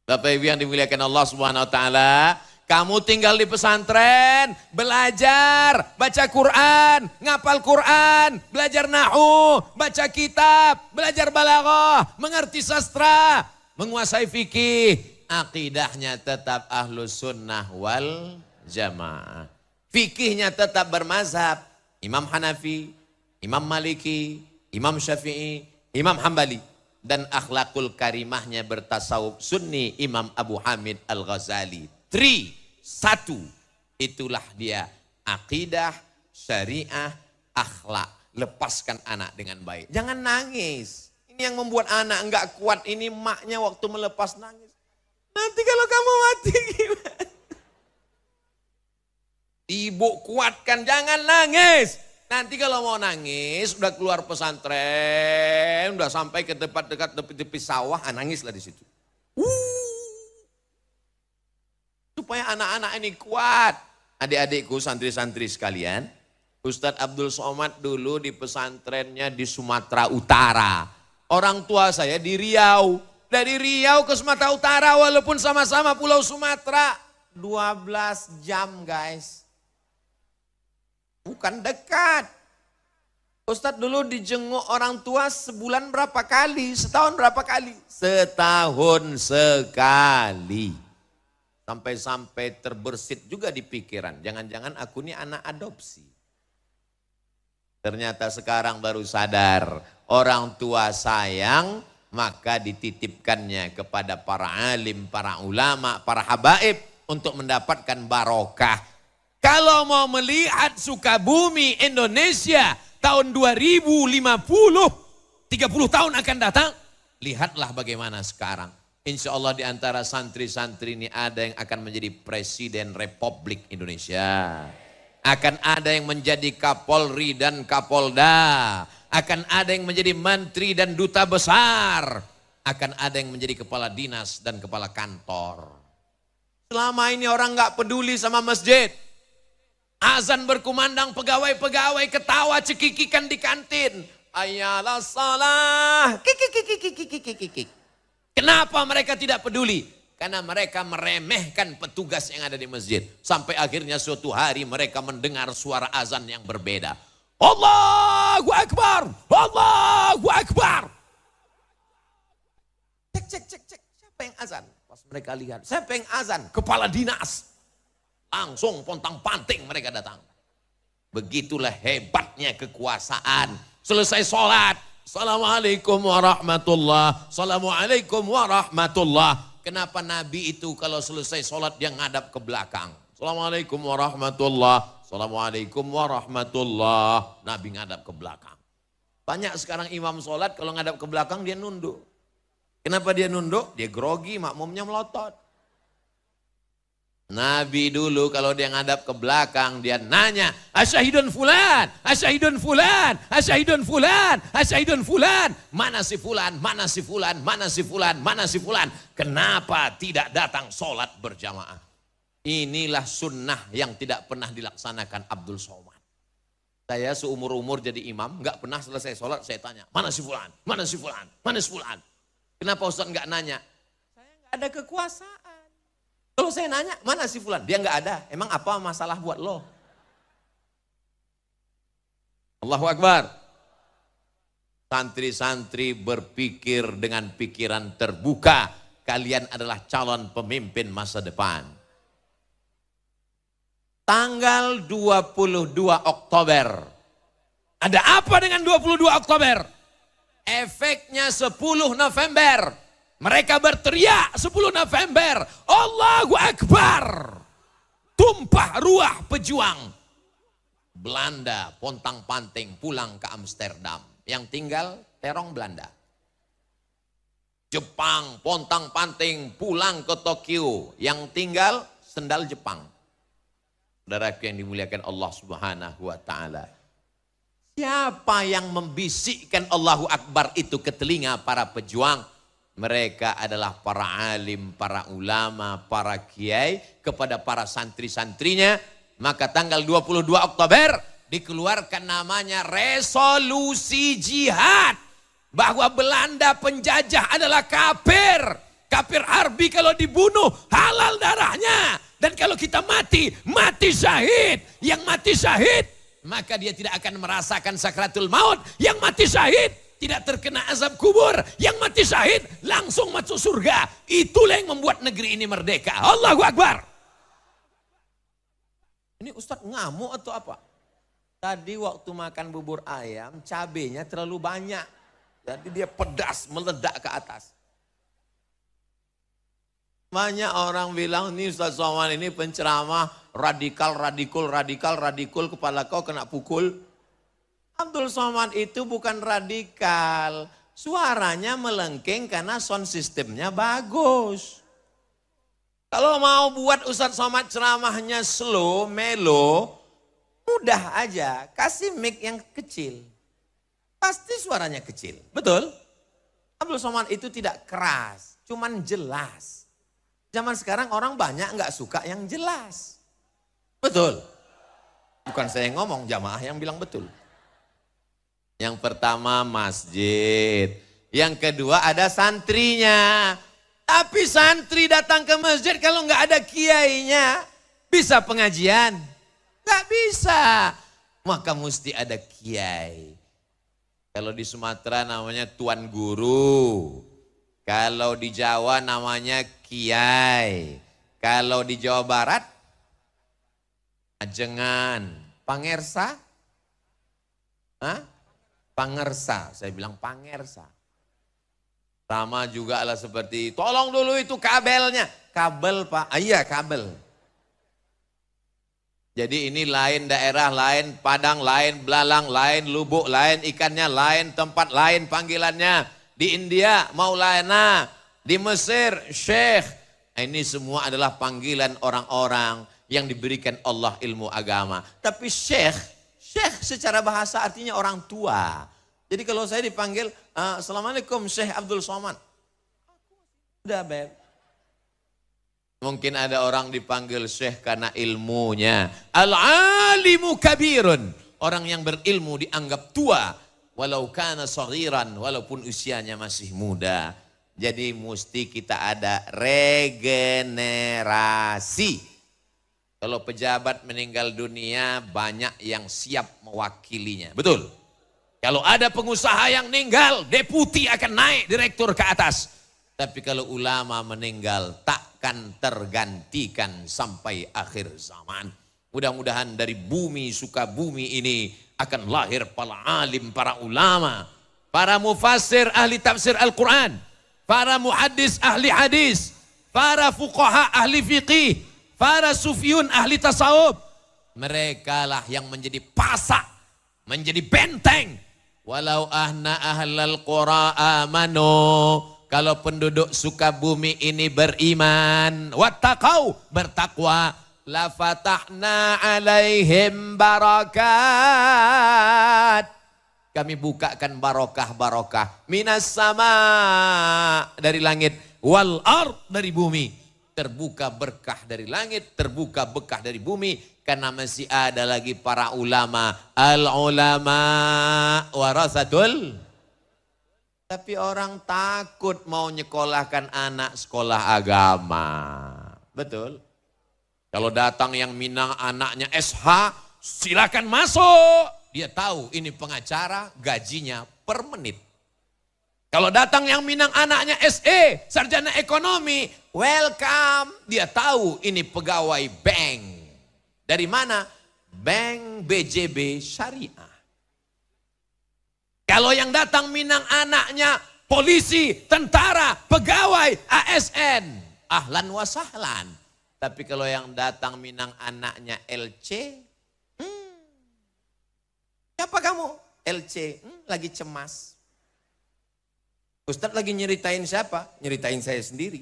Bapak Ibu yang dimuliakan Allah Subhanahu wa taala, kamu tinggal di pesantren, belajar, baca Quran, ngapal Quran, belajar nahwu, baca kitab, belajar balaghah, mengerti sastra, menguasai fikih, akidahnya tetap ahlus sunnah wal jamaah. Fikihnya tetap bermazhab, Imam Hanafi, Imam Maliki, Imam Syafi'i, Imam Hambali. Dan akhlakul karimahnya bertasawuf sunni Imam Abu Hamid Al-Ghazali. 1. Itulah dia akidah, syariah, akhlak. Lepaskan anak dengan baik. Jangan nangis. Ini yang membuat anak enggak kuat. Ini maknya waktu melepas nangis. Nanti kalau kamu mati gimana? Ibu kuatkan, jangan nangis. Nanti kalau mau nangis, udah keluar pesantren, udah sampai ke tempat dekat tepi sawah, nangislah di situ. Supaya anak-anak ini kuat. Adik-adikku, santri-santri sekalian, Ustadz Abdul Somad dulu di pesantrennya di Sumatera Utara. Orang tua saya di Riau. Dari Riau ke Sumatera Utara, walaupun sama-sama Pulau Sumatera, 12 jam guys. Bukan dekat. Ustadz dulu dijenguk orang tua sebulan berapa kali? Setahun berapa kali? Setahun sekali. Sampai-sampai terbersit juga di pikiran. Jangan-jangan aku ini anak adopsi. Ternyata sekarang baru sadar. Orang tua sayang, maka dititipkannya kepada para alim, para ulama, para habaib untuk mendapatkan barokah. Kalau mau melihat Sukabumi Indonesia tahun 2050, 30 tahun akan datang, lihatlah bagaimana sekarang. Insya Allah di antara santri-santri ini ada yang akan menjadi Presiden Republik Indonesia. Akan ada yang menjadi Kapolri dan Kapolda. Akan ada yang menjadi Menteri dan Duta Besar. Akan ada yang menjadi Kepala Dinas dan Kepala Kantor. Selama ini orang nggak peduli sama masjid. Azan berkumandang, pegawai-pegawai ketawa cekikikan di kantin. Ayalah salah. Kenapa mereka tidak peduli? Karena mereka meremehkan petugas yang ada di masjid. Sampai akhirnya suatu hari mereka mendengar suara azan yang berbeda. Allahu Akbar, Allahu Akbar. Cek. Siapa yang azan? Pas mereka lihat, siapa yang azan? Kepala dinas. Langsung pontang panting mereka datang. Begitulah hebatnya kekuasaan. Selesai sholat. Assalamualaikum warahmatullah. Assalamualaikum warahmatullah. Kenapa Nabi itu kalau selesai sholat dia ngadap ke belakang? Assalamualaikum warahmatullah. Assalamualaikum warahmatullah. Nabi ngadap ke belakang. Banyak sekarang imam sholat kalau ngadap ke belakang dia nunduk. Kenapa dia nunduk? Dia grogi, makmumnya melotot. Nabi dulu kalau dia ngadap ke belakang dia nanya, asyahidun fulan, asyahidun fulan, asyahidun fulan, asyahidun fulan. Mana si fulan, mana si fulan, mana si fulan, mana si fulan. Kenapa tidak datang sholat berjamaah? Inilah sunnah yang tidak pernah dilaksanakan Abdul Somad. Saya seumur-umur jadi imam, nggak pernah selesai sholat saya tanya, mana si fulan, mana si fulan, mana si fulan. Kenapa Ustaz nggak nanya? Saya nggak ada kekuasaan. Kalau saya nanya, mana si fulan? Dia nggak ada. Emang apa masalah buat lo? Allahu Akbar. Santri-santri berpikir dengan pikiran terbuka. Kalian adalah calon pemimpin masa depan. Tanggal 22 Oktober. Ada apa dengan 22 Oktober? Efeknya 10 November. Mereka berteriak 10 November, Allahu Akbar. Tumpah ruah pejuang. Belanda pontang-panting pulang ke Amsterdam. Yang tinggal terong Belanda. Jepang, pontang-panting, pulang ke Tokyo. Yang tinggal sendal Jepang. Saudaraku yang dimuliakan Allah Subhanahu wa ta'ala. Siapa yang membisikkan Allahu Akbar itu ke telinga para pejuang? Mereka adalah para alim, para ulama, para kiai kepada para santri-santrinya. Maka tanggal 22 Oktober dikeluarkan namanya resolusi jihad. Bahwa Belanda penjajah adalah kafir. Kafir harbi kalau dibunuh halal darahnya. Dan kalau kita mati, mati syahid. Yang mati syahid, maka dia tidak akan merasakan sakratul maut. Yang mati syahid tidak terkena azab kubur. Yang mati syahid langsung masuk surga. Itulah yang membuat negeri ini merdeka. Allahu Akbar. Ini Ustadz ngamuk atau apa? Tadi waktu makan bubur ayam, cabenya terlalu banyak. Jadi dia pedas, meledak ke atas. Banyak orang bilang, ini Ustaz Somad ini penceramah radikal, kepala kau kena pukul. Abdul Somad itu bukan radikal. Suaranya melengking karena sound systemnya bagus. Kalau mau buat Ustaz Somad ceramahnya slow, mellow, mudah aja. Kasih mic yang kecil. Pasti suaranya kecil. Betul? Abdul Somad itu tidak keras, cuman jelas. Zaman sekarang orang banyak nggak suka yang jelas. Betul? Bukan saya yang ngomong, jamaah yang bilang betul. Yang pertama masjid. Yang kedua ada santrinya. Tapi santri datang ke masjid kalau nggak ada kiainya, bisa pengajian? Nggak bisa. Maka mesti ada kiai. Kalau di Sumatera namanya tuan guru. Kalau di Jawa namanya kiai. Kalau di Jawa Barat, ajengan. Pangersa? Hah? Pangersa, saya bilang pangersa. Sama juga lah seperti, tolong dulu itu kabelnya. Kabel Pak, iya kabel. Jadi ini lain daerah, lain Padang, lain Belalang, lain Lubuk, lain ikannya, lain tempat, lain panggilannya. Di India Maulana, di Mesir Syekh. Ini semua adalah panggilan orang-orang yang diberikan Allah ilmu agama. Tapi Syekh secara bahasa artinya orang tua. Jadi kalau saya dipanggil, Assalamualaikum Syekh Abdul Somad. Udah Beb. Mungkin ada orang dipanggil Syekh karena ilmunya. Al-alimu kabirun. Orang yang berilmu dianggap tua. Walau kana saghiran, walaupun usianya masih muda. Jadi mesti kita ada regenerasi. Kalau pejabat meninggal dunia banyak yang siap mewakilinya. Betul? Kalau ada pengusaha yang meninggal, deputi akan naik direktur ke atas. Tapi kalau ulama meninggal takkan tergantikan sampai akhir zaman. Mudah-mudahan dari bumi Sukabumi ini akan lahir para alim, para ulama, para mufassir ahli tafsir Al-Quran, para muhaddis ahli hadis, para fuqaha ahli fiqih, para sufiyun ahli tasawuf. Mereka lah yang menjadi pasak, menjadi benteng. Walau ahna ahlal qura amanu, kalau penduduk Sukabumi ini beriman, wattaqau, bertakwa, la fatahna alaihim barakat. Kami bukakan barokah-barokah minas sama, dari langit, wal ard, dari bumi. Terbuka berkah dari langit, terbuka berkah dari bumi. Karena masih ada lagi para ulama. Al-ulama warasatul. Tapi orang takut mau nyekolahkan anak sekolah agama. Betul? Kalau datang yang Minang anaknya SH, silakan masuk. Dia tahu ini pengacara, gajinya per menit. Kalau datang yang Minang anaknya SE, sarjana ekonomi, welcome. Dia tahu ini pegawai bank. Dari mana? Bank BJB Syariah. Kalau yang datang Minang anaknya polisi, tentara, pegawai, ASN, ahlan wa sahlan. Tapi kalau yang datang Minang anaknya LC, siapa kamu? LC, lagi cemas. Ustadz lagi nyeritain siapa? Nyeritain saya sendiri.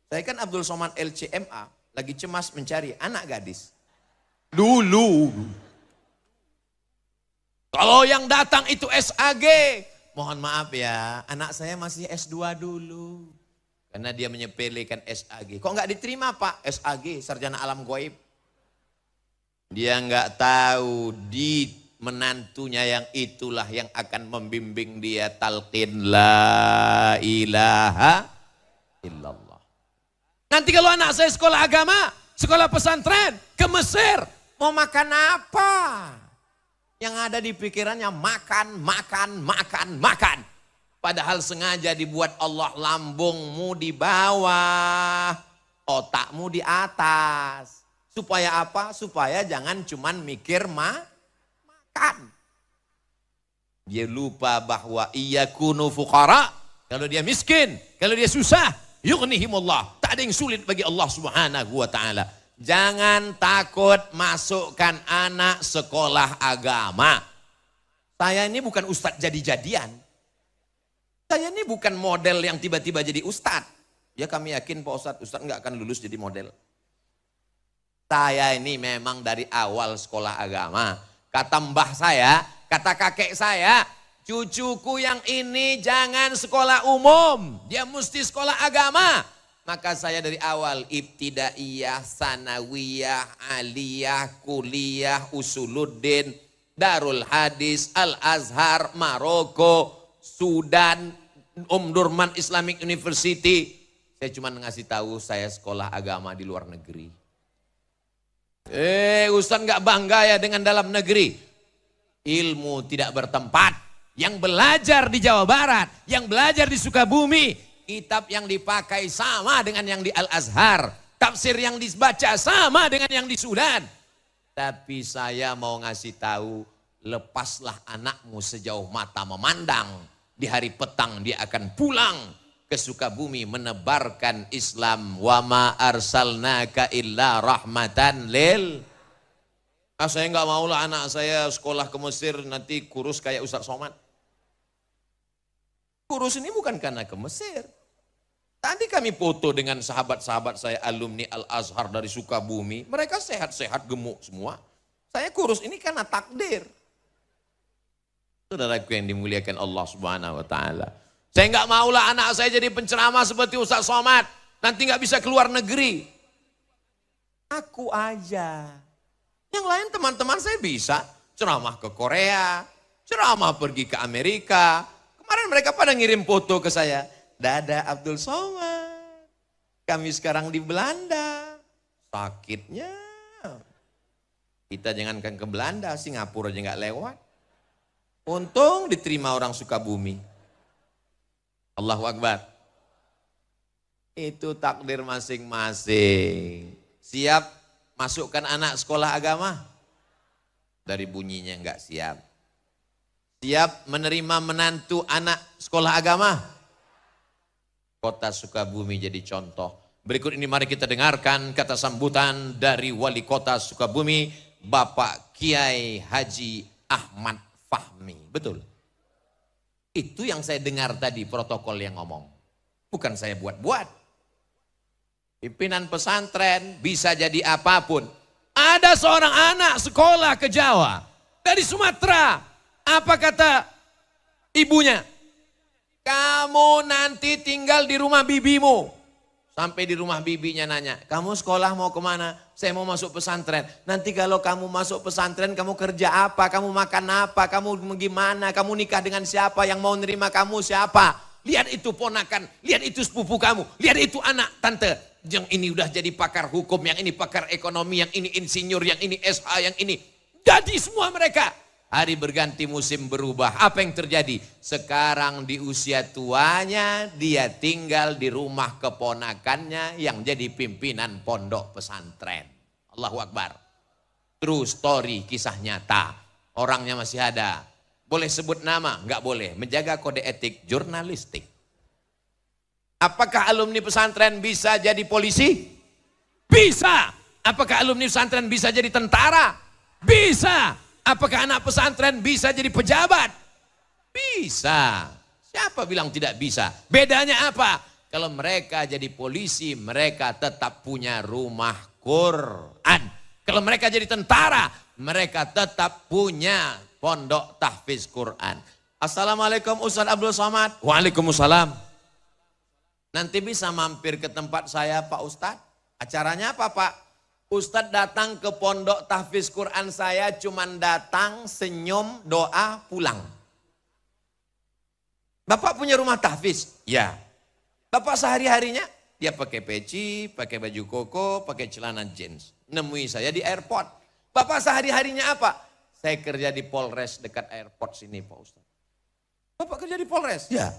Saya kan Abdul Somad LCMA, lagi cemas mencari anak gadis. Dulu. Kalau yang datang itu SAG, mohon maaf ya, anak saya masih S2 dulu. Karena dia menyepelekan SAG. Kok nggak diterima Pak? SAG, Sarjana Alam Gaib. Dia nggak tahu di menantunya yang itulah yang akan membimbing dia talqin la ilaha illallah. Nanti kalau anak saya sekolah agama, sekolah pesantren, ke Mesir, mau makan apa? Yang ada di pikirannya makan, makan, makan, makan. Padahal sengaja dibuat Allah lambungmu di bawah, otakmu di atas. Supaya apa? Supaya jangan cuman mikir makan. Dia lupa bahwa iyakunu fuqara. Kalau dia miskin, kalau dia susah, yughnihimullah. Tak ada yang sulit bagi Allah Subhanahu wa ta'ala. Jangan takut masukkan anak sekolah agama. Saya ini bukan ustadz jadi-jadian. Saya ini bukan model yang tiba-tiba jadi ustadz. Ya kami yakin Pak Ustadz nggak akan lulus jadi model. Saya ini memang dari awal sekolah agama. Kata mbah saya, kata kakek saya, cucuku yang ini jangan sekolah umum. Dia mesti sekolah agama. Maka saya dari awal ibtidaiyah, sanawiyah, aliyah, kuliah, usuluddin, Darul Hadis, Al-Azhar, Maroko, Sudan, Durman Islamic University. Saya cuma ngasih tahu saya sekolah agama di luar negeri. Ustaz nggak bangga ya dengan dalam negeri. Ilmu tidak bertempat. Yang belajar di Jawa Barat, yang belajar di Sukabumi, kitab yang dipakai sama dengan yang di Al-Azhar. Tafsir yang dibaca sama dengan yang di Sudan. Tapi saya mau ngasih tahu, lepaslah anakmu sejauh mata memandang. Di hari petang dia akan pulang ke Sukabumi menebarkan Islam. Wa ma arsalnaka illa rahmatan lil. Saya nggak maulah anak saya sekolah ke Mesir nanti kurus kayak Ustadz Somad. Kurus ini bukan karena ke Mesir. Tadi kami foto dengan sahabat-sahabat saya alumni Al-Azhar dari Sukabumi. Mereka sehat-sehat gemuk semua. Saya kurus ini karena takdir. Saudaraku yang dimuliakan Allah Subhanahu wa ta'ala. Saya nggak maulah anak saya jadi penceramah seperti Ustadz Somad. Nanti nggak bisa keluar negeri. Aku aja. Yang lain teman-teman saya bisa. Ceramah ke Korea. Ceramah pergi ke Amerika. Kemarin mereka pada ngirim foto ke saya. Dada Abdul Somad. Kami sekarang di Belanda. Sakitnya. Kita jangankan ke Belanda, Singapura aja nggak lewat. Untung diterima orang Sukabumi. Allahu Akbar. Itu takdir masing-masing. Siap masukkan anak sekolah agama? Dari bunyinya nggak siap. Siap menerima menantu anak sekolah agama? Kota Sukabumi jadi contoh. Berikut ini mari kita dengarkan kata sambutan dari Wali Kota Sukabumi, Bapak Kiai Haji Ahmad Fahmi. Betul? Itu yang saya dengar tadi protokol yang ngomong. Bukan saya buat-buat. Pimpinan pesantren bisa jadi apapun. Ada seorang anak sekolah ke Jawa dari Sumatera. Apa kata ibunya? Kamu nanti tinggal di rumah bibimu. Sampai di rumah bibinya nanya, kamu sekolah mau kemana? Saya mau masuk pesantren. Nanti kalau kamu masuk pesantren, kamu kerja apa? Kamu makan apa? Kamu gimana? Kamu nikah dengan siapa? Yang mau nerima kamu siapa? Lihat itu ponakan, lihat itu sepupu kamu, lihat itu anak tante. Yang ini udah jadi pakar hukum, yang ini pakar ekonomi, yang ini insinyur, yang ini SH, yang ini. Jadi semua mereka. Hari berganti musim berubah. Apa yang terjadi? Sekarang di usia tuanya dia tinggal di rumah keponakannya yang jadi pimpinan pondok pesantren. Allahu Akbar. True story, kisah nyata. Orangnya masih ada. Boleh sebut nama? Enggak boleh. Menjaga kode etik jurnalistik. Apakah alumni pesantren bisa jadi polisi? Bisa. Apakah alumni pesantren bisa jadi tentara? Bisa. Apakah anak pesantren bisa jadi pejabat? Bisa. Siapa bilang tidak bisa? Bedanya apa? Kalau mereka jadi polisi, mereka tetap punya rumah Quran. Kalau mereka jadi tentara, mereka tetap punya pondok tahfiz Quran. Assalamualaikum Ustaz Abdul Somad. Waalaikumsalam. Nanti bisa mampir ke tempat saya Pak Ustadz. Acaranya apa Pak? Ustadz datang ke pondok tahfiz Quran saya, cuman datang, senyum, doa, pulang. Bapak punya rumah tahfiz? Ya. Bapak sehari-harinya? Dia pakai peci, pakai baju koko, pakai celana jeans. Nemui saya di airport. Bapak sehari-harinya apa? Saya kerja di Polres dekat airport sini Pak Ustadz. Bapak kerja di Polres? Ya.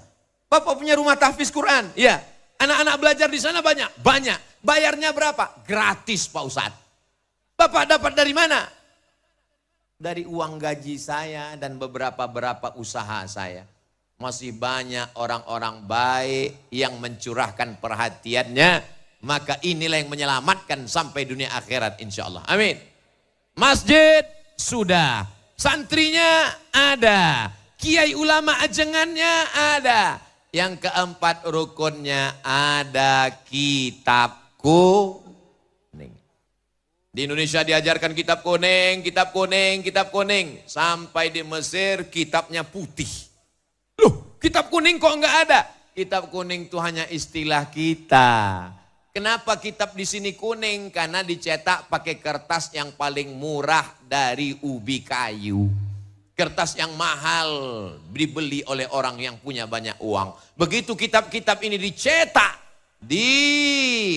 Bapak punya rumah tahfiz Quran? Ya. Anak-anak belajar di sana banyak? Banyak. Bayarnya berapa? Gratis Pak Ustadz. Bapak dapat dari mana? Dari uang gaji saya dan beberapa usaha saya. Masih banyak orang-orang baik yang mencurahkan perhatiannya. Maka inilah yang menyelamatkan sampai dunia akhirat insya Allah. Amin. Masjid sudah. Santrinya ada. Kiai ulama ajengannya ada. Yang keempat rukunnya ada kitab kuning. Di Indonesia diajarkan kitab kuning, kitab kuning, kitab kuning. Sampai di Mesir kitabnya putih. Loh, kitab kuning kok enggak ada? Kitab kuning itu hanya istilah kita. Kenapa kitab di sini kuning? Karena dicetak pakai kertas yang paling murah dari ubi kayu. Kertas yang mahal dibeli oleh orang yang punya banyak uang. Begitu kitab-kitab ini dicetak di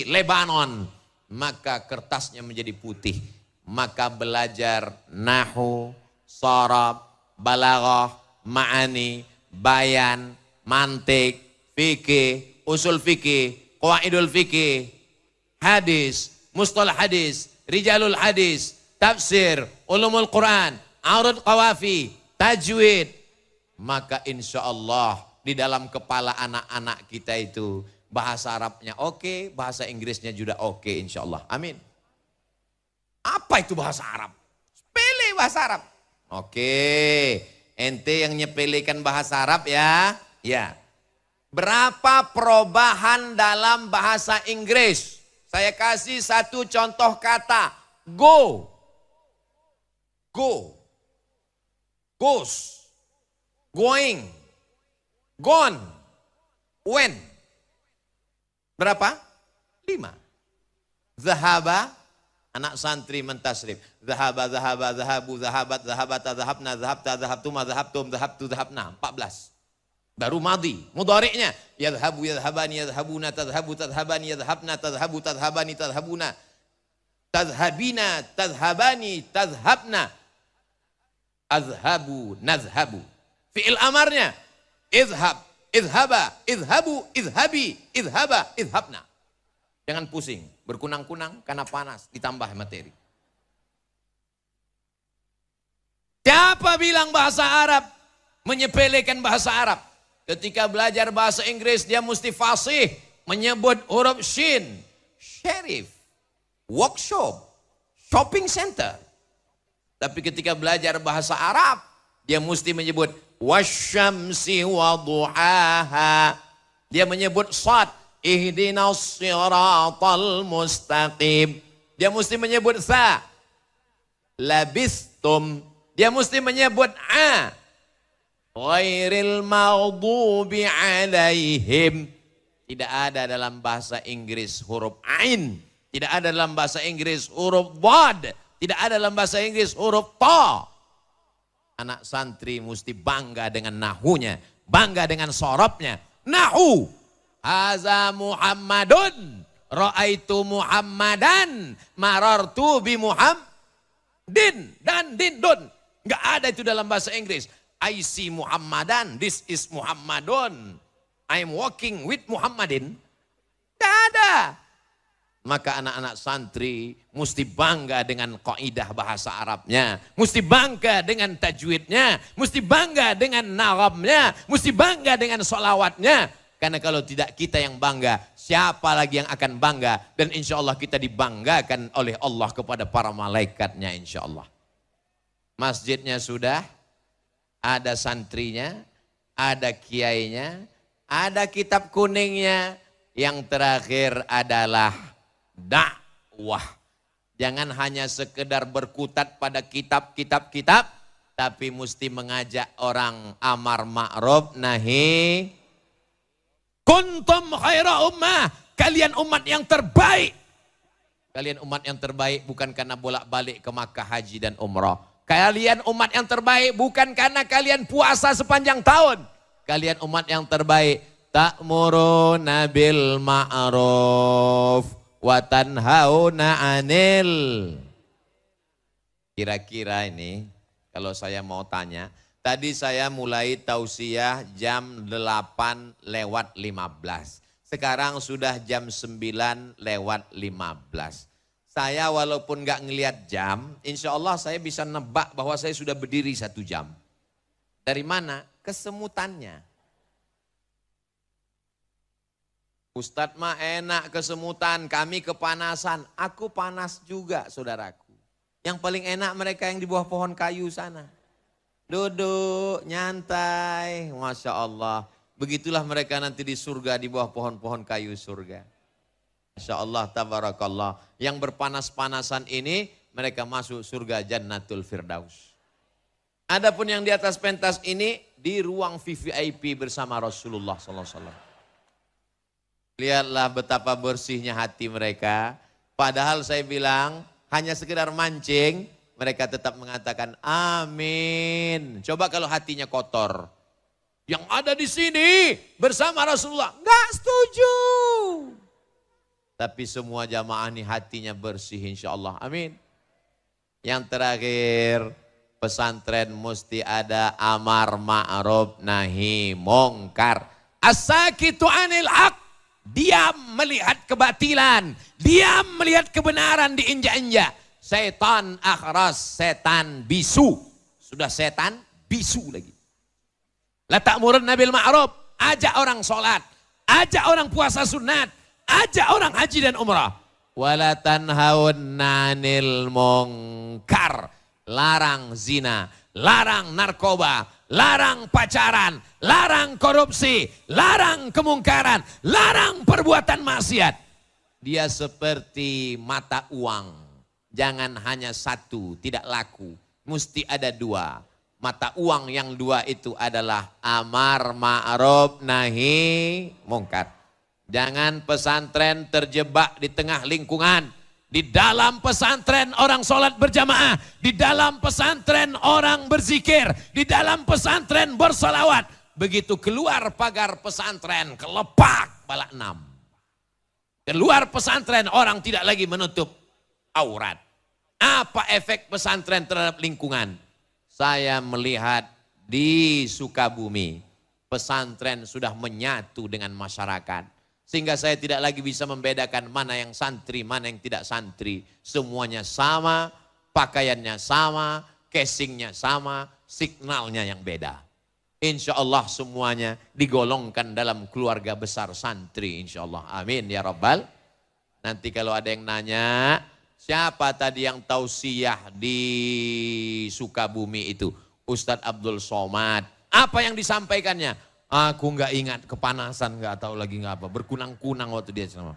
Lebanon, maka kertasnya menjadi putih. Maka belajar nahwu, sharab, balaghah, ma'ani, bayan, mantik, fikih, usul fikih, qawaidul fikih, hadis, mustalah hadis, rijalul hadis, tafsir, ulumul Quran, arud qawafi, tajwid. Maka insya Allah di dalam kepala anak-anak kita itu bahasa Arabnya oke, bahasa Inggrisnya juga oke insya Allah. Amin. Apa itu bahasa Arab? Sepele bahasa Arab. Oke. Ente yang nyepelekan bahasa Arab ya. Ya. Berapa perubahan dalam bahasa Inggris? Saya kasih satu contoh kata. Go. Go. Goes. Going. Gone. When. Berapa? 5. Zahaba. Anak santri mentasrif. Zahaba, zahaba, zahabu, zahabat, zahabata, zahabna, zahabta, zahabtuma, zahabtum, zahabtu, zahabna. 14. Baru madi. Mudhari'nya. Yadhabu, yadhabani, yadhabuna, tadhabu, tadhabani, yadhabna, tadhabu, tadhabani, tadhabuna. Tadhabina, tadhabani, tadhabna. Azhabu, nazhabu. Fi'il amarnya. Izhab, izhaba, izhabu, izhabi, izhaba, izhabna. Jangan pusing, berkunang-kunang karena panas, ditambah materi. Siapa bilang bahasa Arab menyepelekan bahasa Arab? Ketika belajar bahasa Inggris dia mesti fasih menyebut huruf shin, sheriff, workshop, shopping center. Tapi ketika belajar bahasa Arab dia mesti menyebut wasyamsi wa duhaha. Dia menyebut sad, ihdinas siratal mustaqim. Dia mesti menyebut sa, labistum. Dia mesti menyebut a, ghairil maghdubi alaihim. Tidak ada dalam bahasa Inggris huruf ain. Tidak ada dalam bahasa Inggris huruf dhad. Tidak ada dalam bahasa Inggris huruf ta. Anak santri mesti bangga dengan nahunya, bangga dengan sorobnya. Nahu, haza Muhammadun, ra'aitu Muhammadan, marartu bi Muhammadin, dan din dun. Enggak ada itu dalam bahasa Inggris. I see Muhammadan, this is Muhammadun. I'm walking with Muhammadin. Enggak ada. Maka anak-anak santri mesti bangga dengan kaidah bahasa Arabnya, mesti bangga dengan tajwidnya, mesti bangga dengan naramnya, mesti bangga dengan solawatnya. Karena kalau tidak kita yang bangga, siapa lagi yang akan bangga? Dan insya Allah kita dibanggakan oleh Allah kepada para malaikatnya insya Allah. Masjidnya sudah, ada santrinya, ada kiainya, ada kitab kuningnya. Yang terakhir adalah dakwah. Jangan hanya sekedar berkutat pada kitab-kitab, tapi mesti mengajak orang amar ma'ruf nahi. Kuntum khaira ummah, kalian umat yang terbaik. Kalian umat yang terbaik bukan karena bolak-balik ke Makkah haji dan umrah. Kalian umat yang terbaik bukan karena kalian puasa sepanjang tahun. Kalian umat yang terbaik ta'muruna bil ma'ruf wa tanhauna 'anil. Kira-kira ini kalau saya mau tanya, tadi saya mulai tausiah jam 8:15. Sekarang sudah jam 9:15. Saya walaupun nggak ngelihat jam, insya Allah saya bisa nebak bahwa saya sudah berdiri 1 jam. Dari mana? Kesemutannya. Ustadz mah enak kesemutan, kami kepanasan. Aku panas juga saudaraku. Yang paling enak mereka yang di bawah pohon kayu sana. Duduk, nyantai, Masya Allah. Begitulah mereka nanti di surga di bawah pohon-pohon kayu surga. Masya Allah, tabarakallah. Yang berpanas-panasan ini mereka masuk surga Jannatul Firdaus. Adapun yang di atas pentas ini di ruang VVIP bersama Rasulullah SAW. Lihatlah betapa bersihnya hati mereka. Padahal saya bilang hanya sekedar mancing, mereka tetap mengatakan amin. Coba kalau hatinya kotor. Yang ada di sini bersama Rasulullah nggak setuju. Tapi semua jamaah ini hatinya bersih insya Allah. Amin. Yang terakhir, pesantren mesti ada amar ma'ruf nahi mungkar. As-sakitu anil haq. Diam melihat kebatilan, diam melihat kebenaran diinjak-injak. Setan akhras, setan bisu. Sudah setan, bisu lagi. La ta'murunna bil ma'ruf, ajak orang sholat, ajak orang puasa sunat, ajak orang haji dan umrah. Wala tanhaunna 'anil mungkar, larang zina, larang narkoba, larang pacaran, larang korupsi, larang kemungkaran, larang perbuatan maksiat. Dia seperti mata uang. Jangan hanya satu, tidak laku. Mesti ada 2. Mata uang yang 2 itu adalah amar ma'ruf nahi mungkar. Jangan pesantren terjebak di tengah lingkungan. Di dalam pesantren orang sholat berjamaah. Di dalam pesantren orang berzikir. Di dalam pesantren bersolawat. Begitu keluar pagar pesantren, kelepak balak 6. Keluar pesantren orang tidak lagi menutup aurat. Apa efek pesantren terhadap lingkungan? Saya melihat di Sukabumi, pesantren sudah menyatu dengan masyarakat. Sehingga saya tidak lagi bisa membedakan mana yang santri, mana yang tidak santri. Semuanya sama, pakaiannya sama, casingnya sama, signalnya yang beda. Insya Allah semuanya digolongkan dalam keluarga besar santri insya Allah. Amin ya Rabbal. Nanti kalau ada yang nanya, siapa tadi yang tausiah di Sukabumi itu? Ustadz Abdul Somad. Apa yang disampaikannya? Aku nggak ingat, kepanasan, nggak tahu lagi nggak apa. Berkunang-kunang waktu dia ceramah.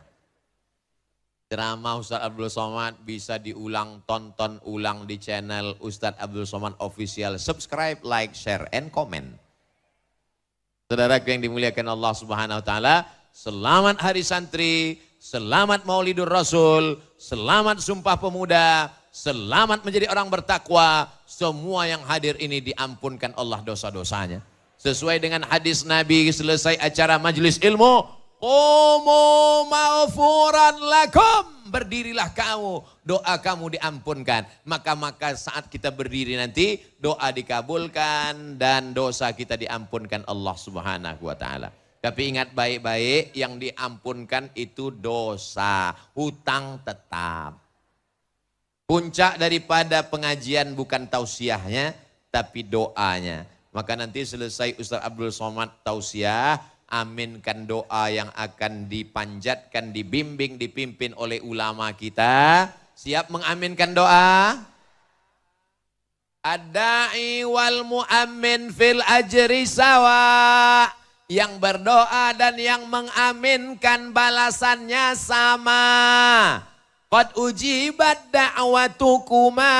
Ceramah Ustadz Abdul Somad bisa diulang, tonton ulang di channel Ustadz Abdul Somad Official. Subscribe, like, share, and comment. Saudaraku yang dimuliakan Allah Subhanahu Wa Taala, selamat Hari Santri, selamat Maulidur Rasul, selamat Sumpah Pemuda, selamat menjadi orang bertakwa. Semua yang hadir ini diampunkan Allah dosa-dosanya. Sesuai dengan hadis Nabi selesai acara majelis ilmu, qumu maghfuran lakum, berdirilah kamu, doa kamu diampunkan. Maka saat kita berdiri nanti doa dikabulkan dan dosa kita diampunkan Allah Subhanahu wa taala. Tapi ingat baik-baik, yang diampunkan itu dosa, hutang tetap. Puncak daripada pengajian bukan tausiahnya tapi doanya. Maka nanti selesai Ustaz Abdul Somad tausiah, aminkan doa yang akan dipanjatkan, dibimbing, dipimpin oleh ulama kita. Siap mengaminkan doa? Ad-da'i wal mu'ammin fil ajri sawa. Yang berdoa dan yang mengaminkan balasannya sama. Qad ujibat da'watukuma.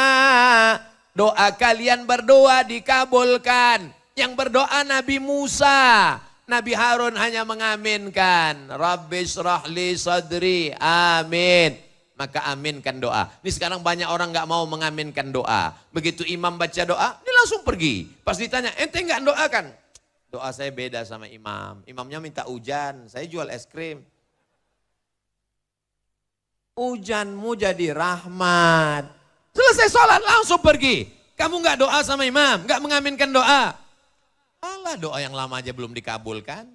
Doa kalian berdoa dikabulkan. Yang berdoa Nabi Musa. Nabi Harun hanya mengaminkan. Rabbi shrah li sadri. Amin. Maka aminkan doa. Ini sekarang banyak orang gak mau mengaminkan doa. Begitu imam baca doa, dia langsung pergi. Pas ditanya, ente gak doakan? Doa saya beda sama imam. Imamnya minta hujan, saya jual es krim. Hujanmu jadi rahmat. Selesai sholat langsung pergi. Kamu gak doa sama imam, gak mengaminkan doa. Alah, doa yang lama aja belum dikabulkan.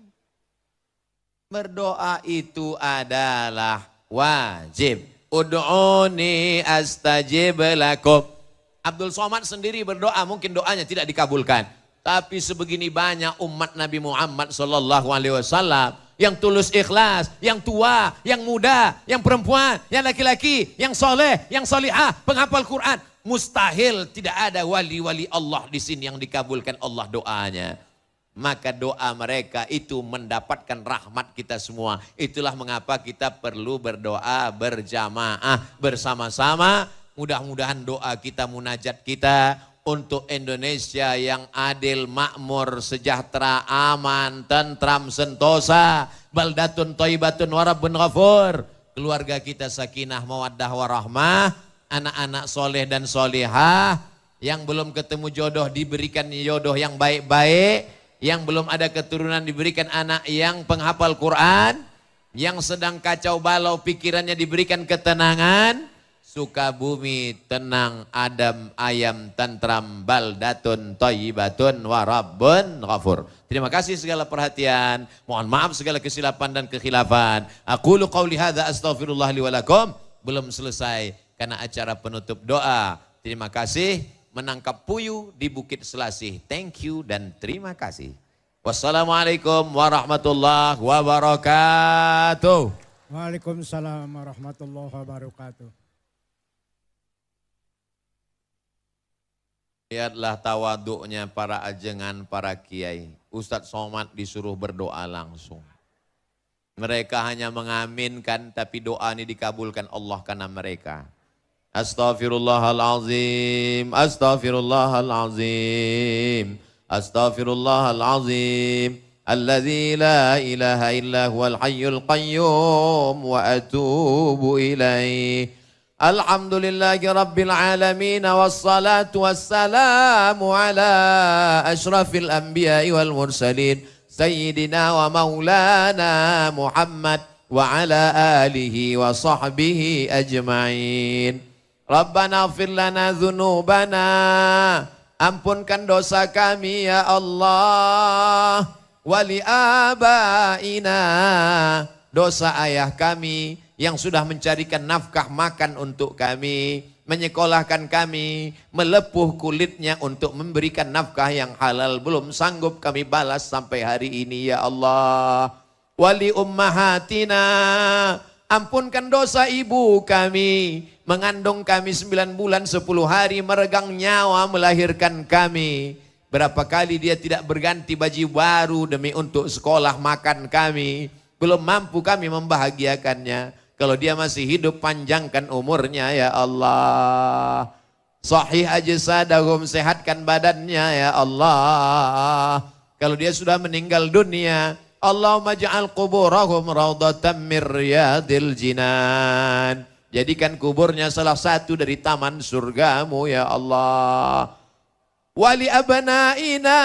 Berdoa itu adalah wajib. Ud'uni astajib lakum. Abdul Somad sendiri berdoa, mungkin doanya tidak dikabulkan. Tapi sebegini banyak umat Nabi Muhammad SAW yang tulus ikhlas, yang tua, yang muda, yang perempuan, yang laki-laki, yang soleh, yang solihah, penghafal Quran. Mustahil tidak ada wali-wali Allah di sini yang dikabulkan Allah doanya. Maka doa mereka itu mendapatkan rahmat kita semua. Itulah mengapa kita perlu berdoa berjamaah bersama-sama. Mudah-mudahan doa kita, munajat kita untuk Indonesia yang adil, makmur, sejahtera, aman, tentram, sentosa. Baldatun thayyibatun wa rabbun ghafur. Keluarga kita sakinah, mawaddah, warahmah. Anak-anak soleh dan solihah. Yang belum ketemu jodoh diberikan jodoh yang baik-baik. Yang belum ada keturunan diberikan anak yang penghafal Quran. Yang sedang kacau balau pikirannya diberikan ketenangan. Sukabumi tenang, adem, ayam, tentram, baldatun, thayyibatun, wa rabbun ghafur. Terima kasih segala perhatian. Mohon maaf segala kesilapan dan kekhilafan. Aqulu qawli hadza astaghfirullah li wa lakum. Belum selesai karena acara penutup doa. Terima kasih. Menangkap puyuh di Bukit Selasih. Thank you dan terima kasih. Wassalamualaikum warahmatullahi wabarakatuh. Waalaikumsalam warahmatullahi wabarakatuh. Lihatlah tawaduknya para ajengan, para kiai. Ustadz Somad disuruh berdoa langsung. Mereka hanya mengaminkan tapi doa ini dikabulkan Allah karena mereka. Astaghfirullahalazim, astaghfirullahalazim, astaghfirullahalazim. Alladzi la ilaha illa huwal hayyul qayyum wa atubu ilaih. Alhamdulillahi rabbil alamin wassalatu wassalamu ala asyrafil anbiya'i wal mursalin sayyidina wa maulana Muhammad wa ala alihi wa sahbihi ajma'in. Rabbana ighfir lana dzunubana, ampunkan dosa kami ya Allah. Wali abaina, dosa ayah kami yang sudah mencarikan nafkah makan untuk kami, menyekolahkan kami, melepuh kulitnya untuk memberikan nafkah yang halal, belum sanggup kami balas sampai hari ini ya Allah. Wali ummahatina, ampunkan dosa ibu kami, mengandung kami 9 bulan 10 hari, meregang nyawa melahirkan kami. Berapa kali dia tidak berganti baju baru demi untuk sekolah makan kami. Belum mampu kami membahagiakannya. Kalau dia masih hidup, panjangkan umurnya ya Allah. Sahih ajsadahum, sehatkan badannya ya Allah. Kalau dia sudah meninggal dunia, Allahumma ja'al quburahum raudatan min riyadil jinan. Jadikan kuburnya salah satu dari taman surgamu ya Allah. Wali abnaina,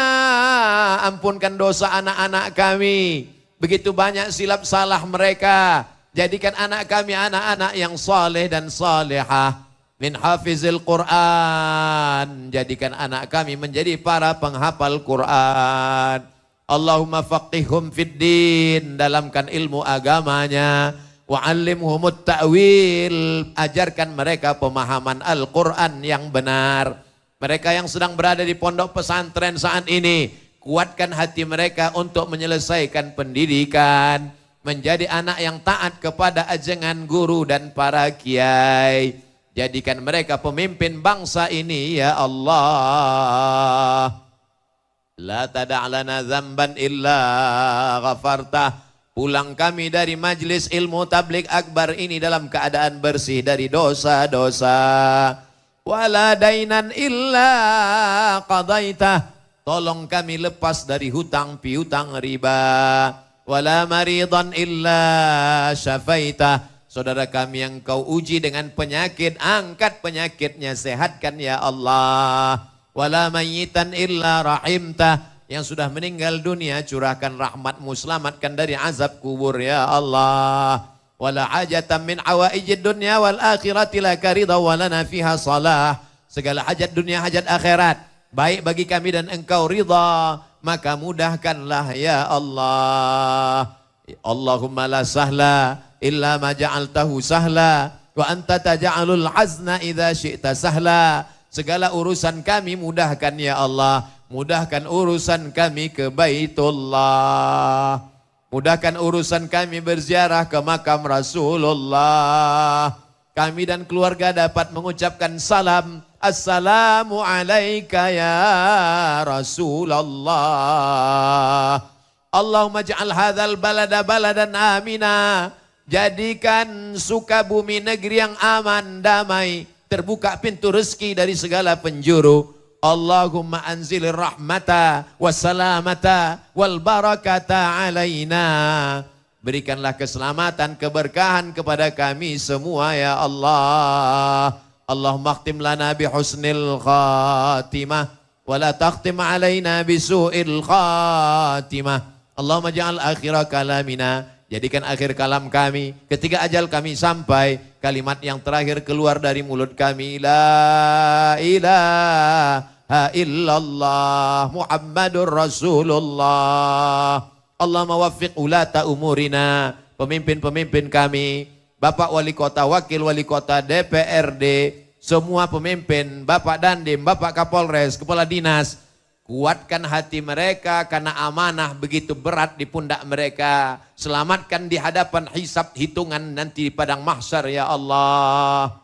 ampunkan dosa anak-anak kami. Begitu banyak silap salah mereka. Jadikan anak kami anak-anak yang saleh dan salihah. Min hafizil Quran. Jadikan anak kami menjadi para penghafal Quran. Allahumma faqihhum fid din. Dalamkan ilmu agamanya. Wa'allimhumut ta'wil. Ajarkan mereka pemahaman Al-Quran yang benar. Mereka yang sedang berada di pondok pesantren saat ini, kuatkan hati mereka untuk menyelesaikan pendidikan. Menjadi anak yang taat kepada ajengan guru dan para kiai. Jadikan mereka pemimpin bangsa ini ya Allah. La tada'lana dzamban illa ghafartah. Pulang kami dari majlis ilmu tabligh akbar ini dalam keadaan bersih dari dosa-dosa. Wala dainan illa qadaitah. Tolong kami lepas dari hutang piutang riba. Wala maridan illa syafaitah. Saudara kami yang kau uji dengan penyakit, angkat penyakitnya, sehatkan ya Allah. Wala mayyitan illa rahimtah. Yang sudah meninggal dunia, curahkan rahmatmu, selamatkan dari azab kubur ya Allah. Wala hajatan min awaijid dunya wal akhirati laka ridha walana fiha salah. Segala hajat dunia, hajat akhirat, baik bagi kami dan engkau ridha, maka mudahkanlah ya Allah. Allahumma la sahla illa ma ja'altahu sahla wa anta taj'alul hazna idza syi'ta sahla. Segala urusan kami mudahkan ya Allah. Mudahkan urusan kami ke Baitullah. Mudahkan urusan kami berziarah ke makam Rasulullah. Kami dan keluarga dapat mengucapkan salam. Assalamu alaika ya Rasulullah. Allahumma ja'al hadzal balada baladan amina. Jadikan Sukabumi negeri yang aman, damai. Terbuka pintu rezeki dari segala penjuru. Allahumma anzilir rahmata wassalamata wal barakata alaina. Berikanlah keselamatan, keberkahan kepada kami semua ya Allah. Allahumma akhtim lana bihusnil khatimah wa la takhtim alaina bisu'il khatimah. Allahumma ja'al akhira kalamina, jadikan akhir kalam kami ketika ajal kami sampai, kalimat yang terakhir keluar dari mulut kami, la ilaha illallah Muhammadur Rasulullah. Allahumma waffiq ulata umurina, pemimpin-pemimpin kami, Bapak Wali Kota, Wakil Wali Kota, DPRD, semua pemimpin, Bapak Dandim, Bapak Kapolres, Kepala Dinas, kuatkan hati mereka karena amanah begitu berat di pundak mereka. Selamatkan di hadapan hisab hitungan nanti di padang mahsyar ya Allah.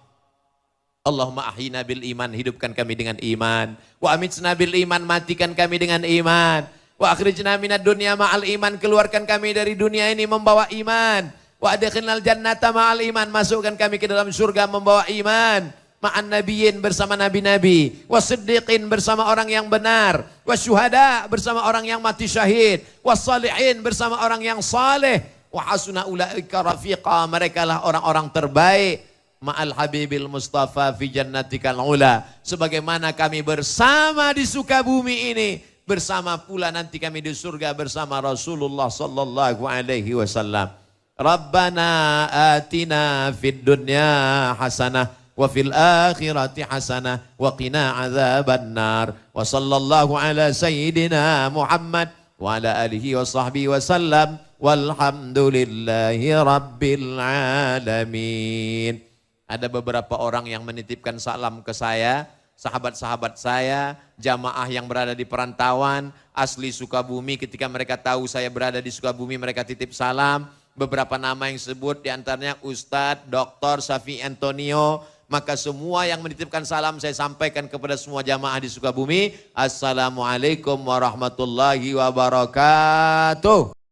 Allahumma ahyina bil iman, hidupkan kami dengan iman. Wa amitsna bil iman, matikan kami dengan iman. Wa akhrijna minad dunya ma'al iman, keluarkan kami dari dunia ini membawa iman. Wa adkhilnal jannata ma'al iman, masukkan kami ke dalam surga membawa iman. Ma'an nabiyyin, bersama nabi-nabi, wasiddiqin, bersama orang yang benar, wasyuhada, bersama orang yang mati syahid, wassalihin, bersama orang yang saleh, wa hasuna ulaika rafiqa, merekalah orang-orang terbaik, ma'al habibil mustafa fi jannatikal ula, sebagaimana kami bersama di Sukabumi ini, bersama pula nanti kami di surga bersama Rasulullah sallallahu alaihi wasallam. Rabbana atina fid dunya hasanah wa fil akhirati hasanah wa qina adzabannar. Wa sallallahu ala sayyidina Muhammad wa ala alihi wa sahbihi wa sallam walhamdulillahi rabbil alamin. Ada beberapa orang yang menitipkan salam ke saya, sahabat-sahabat saya, jamaah yang berada di perantauan, asli Sukabumi. Ketika mereka tahu saya berada di Sukabumi, mereka titip salam. Beberapa nama yang disebut diantaranya Ustadz Dr. Safi Antonio. Maka semua yang menitipkan salam saya sampaikan kepada semua jamaah di Sukabumi. Assalamualaikum warahmatullahi wabarakatuh.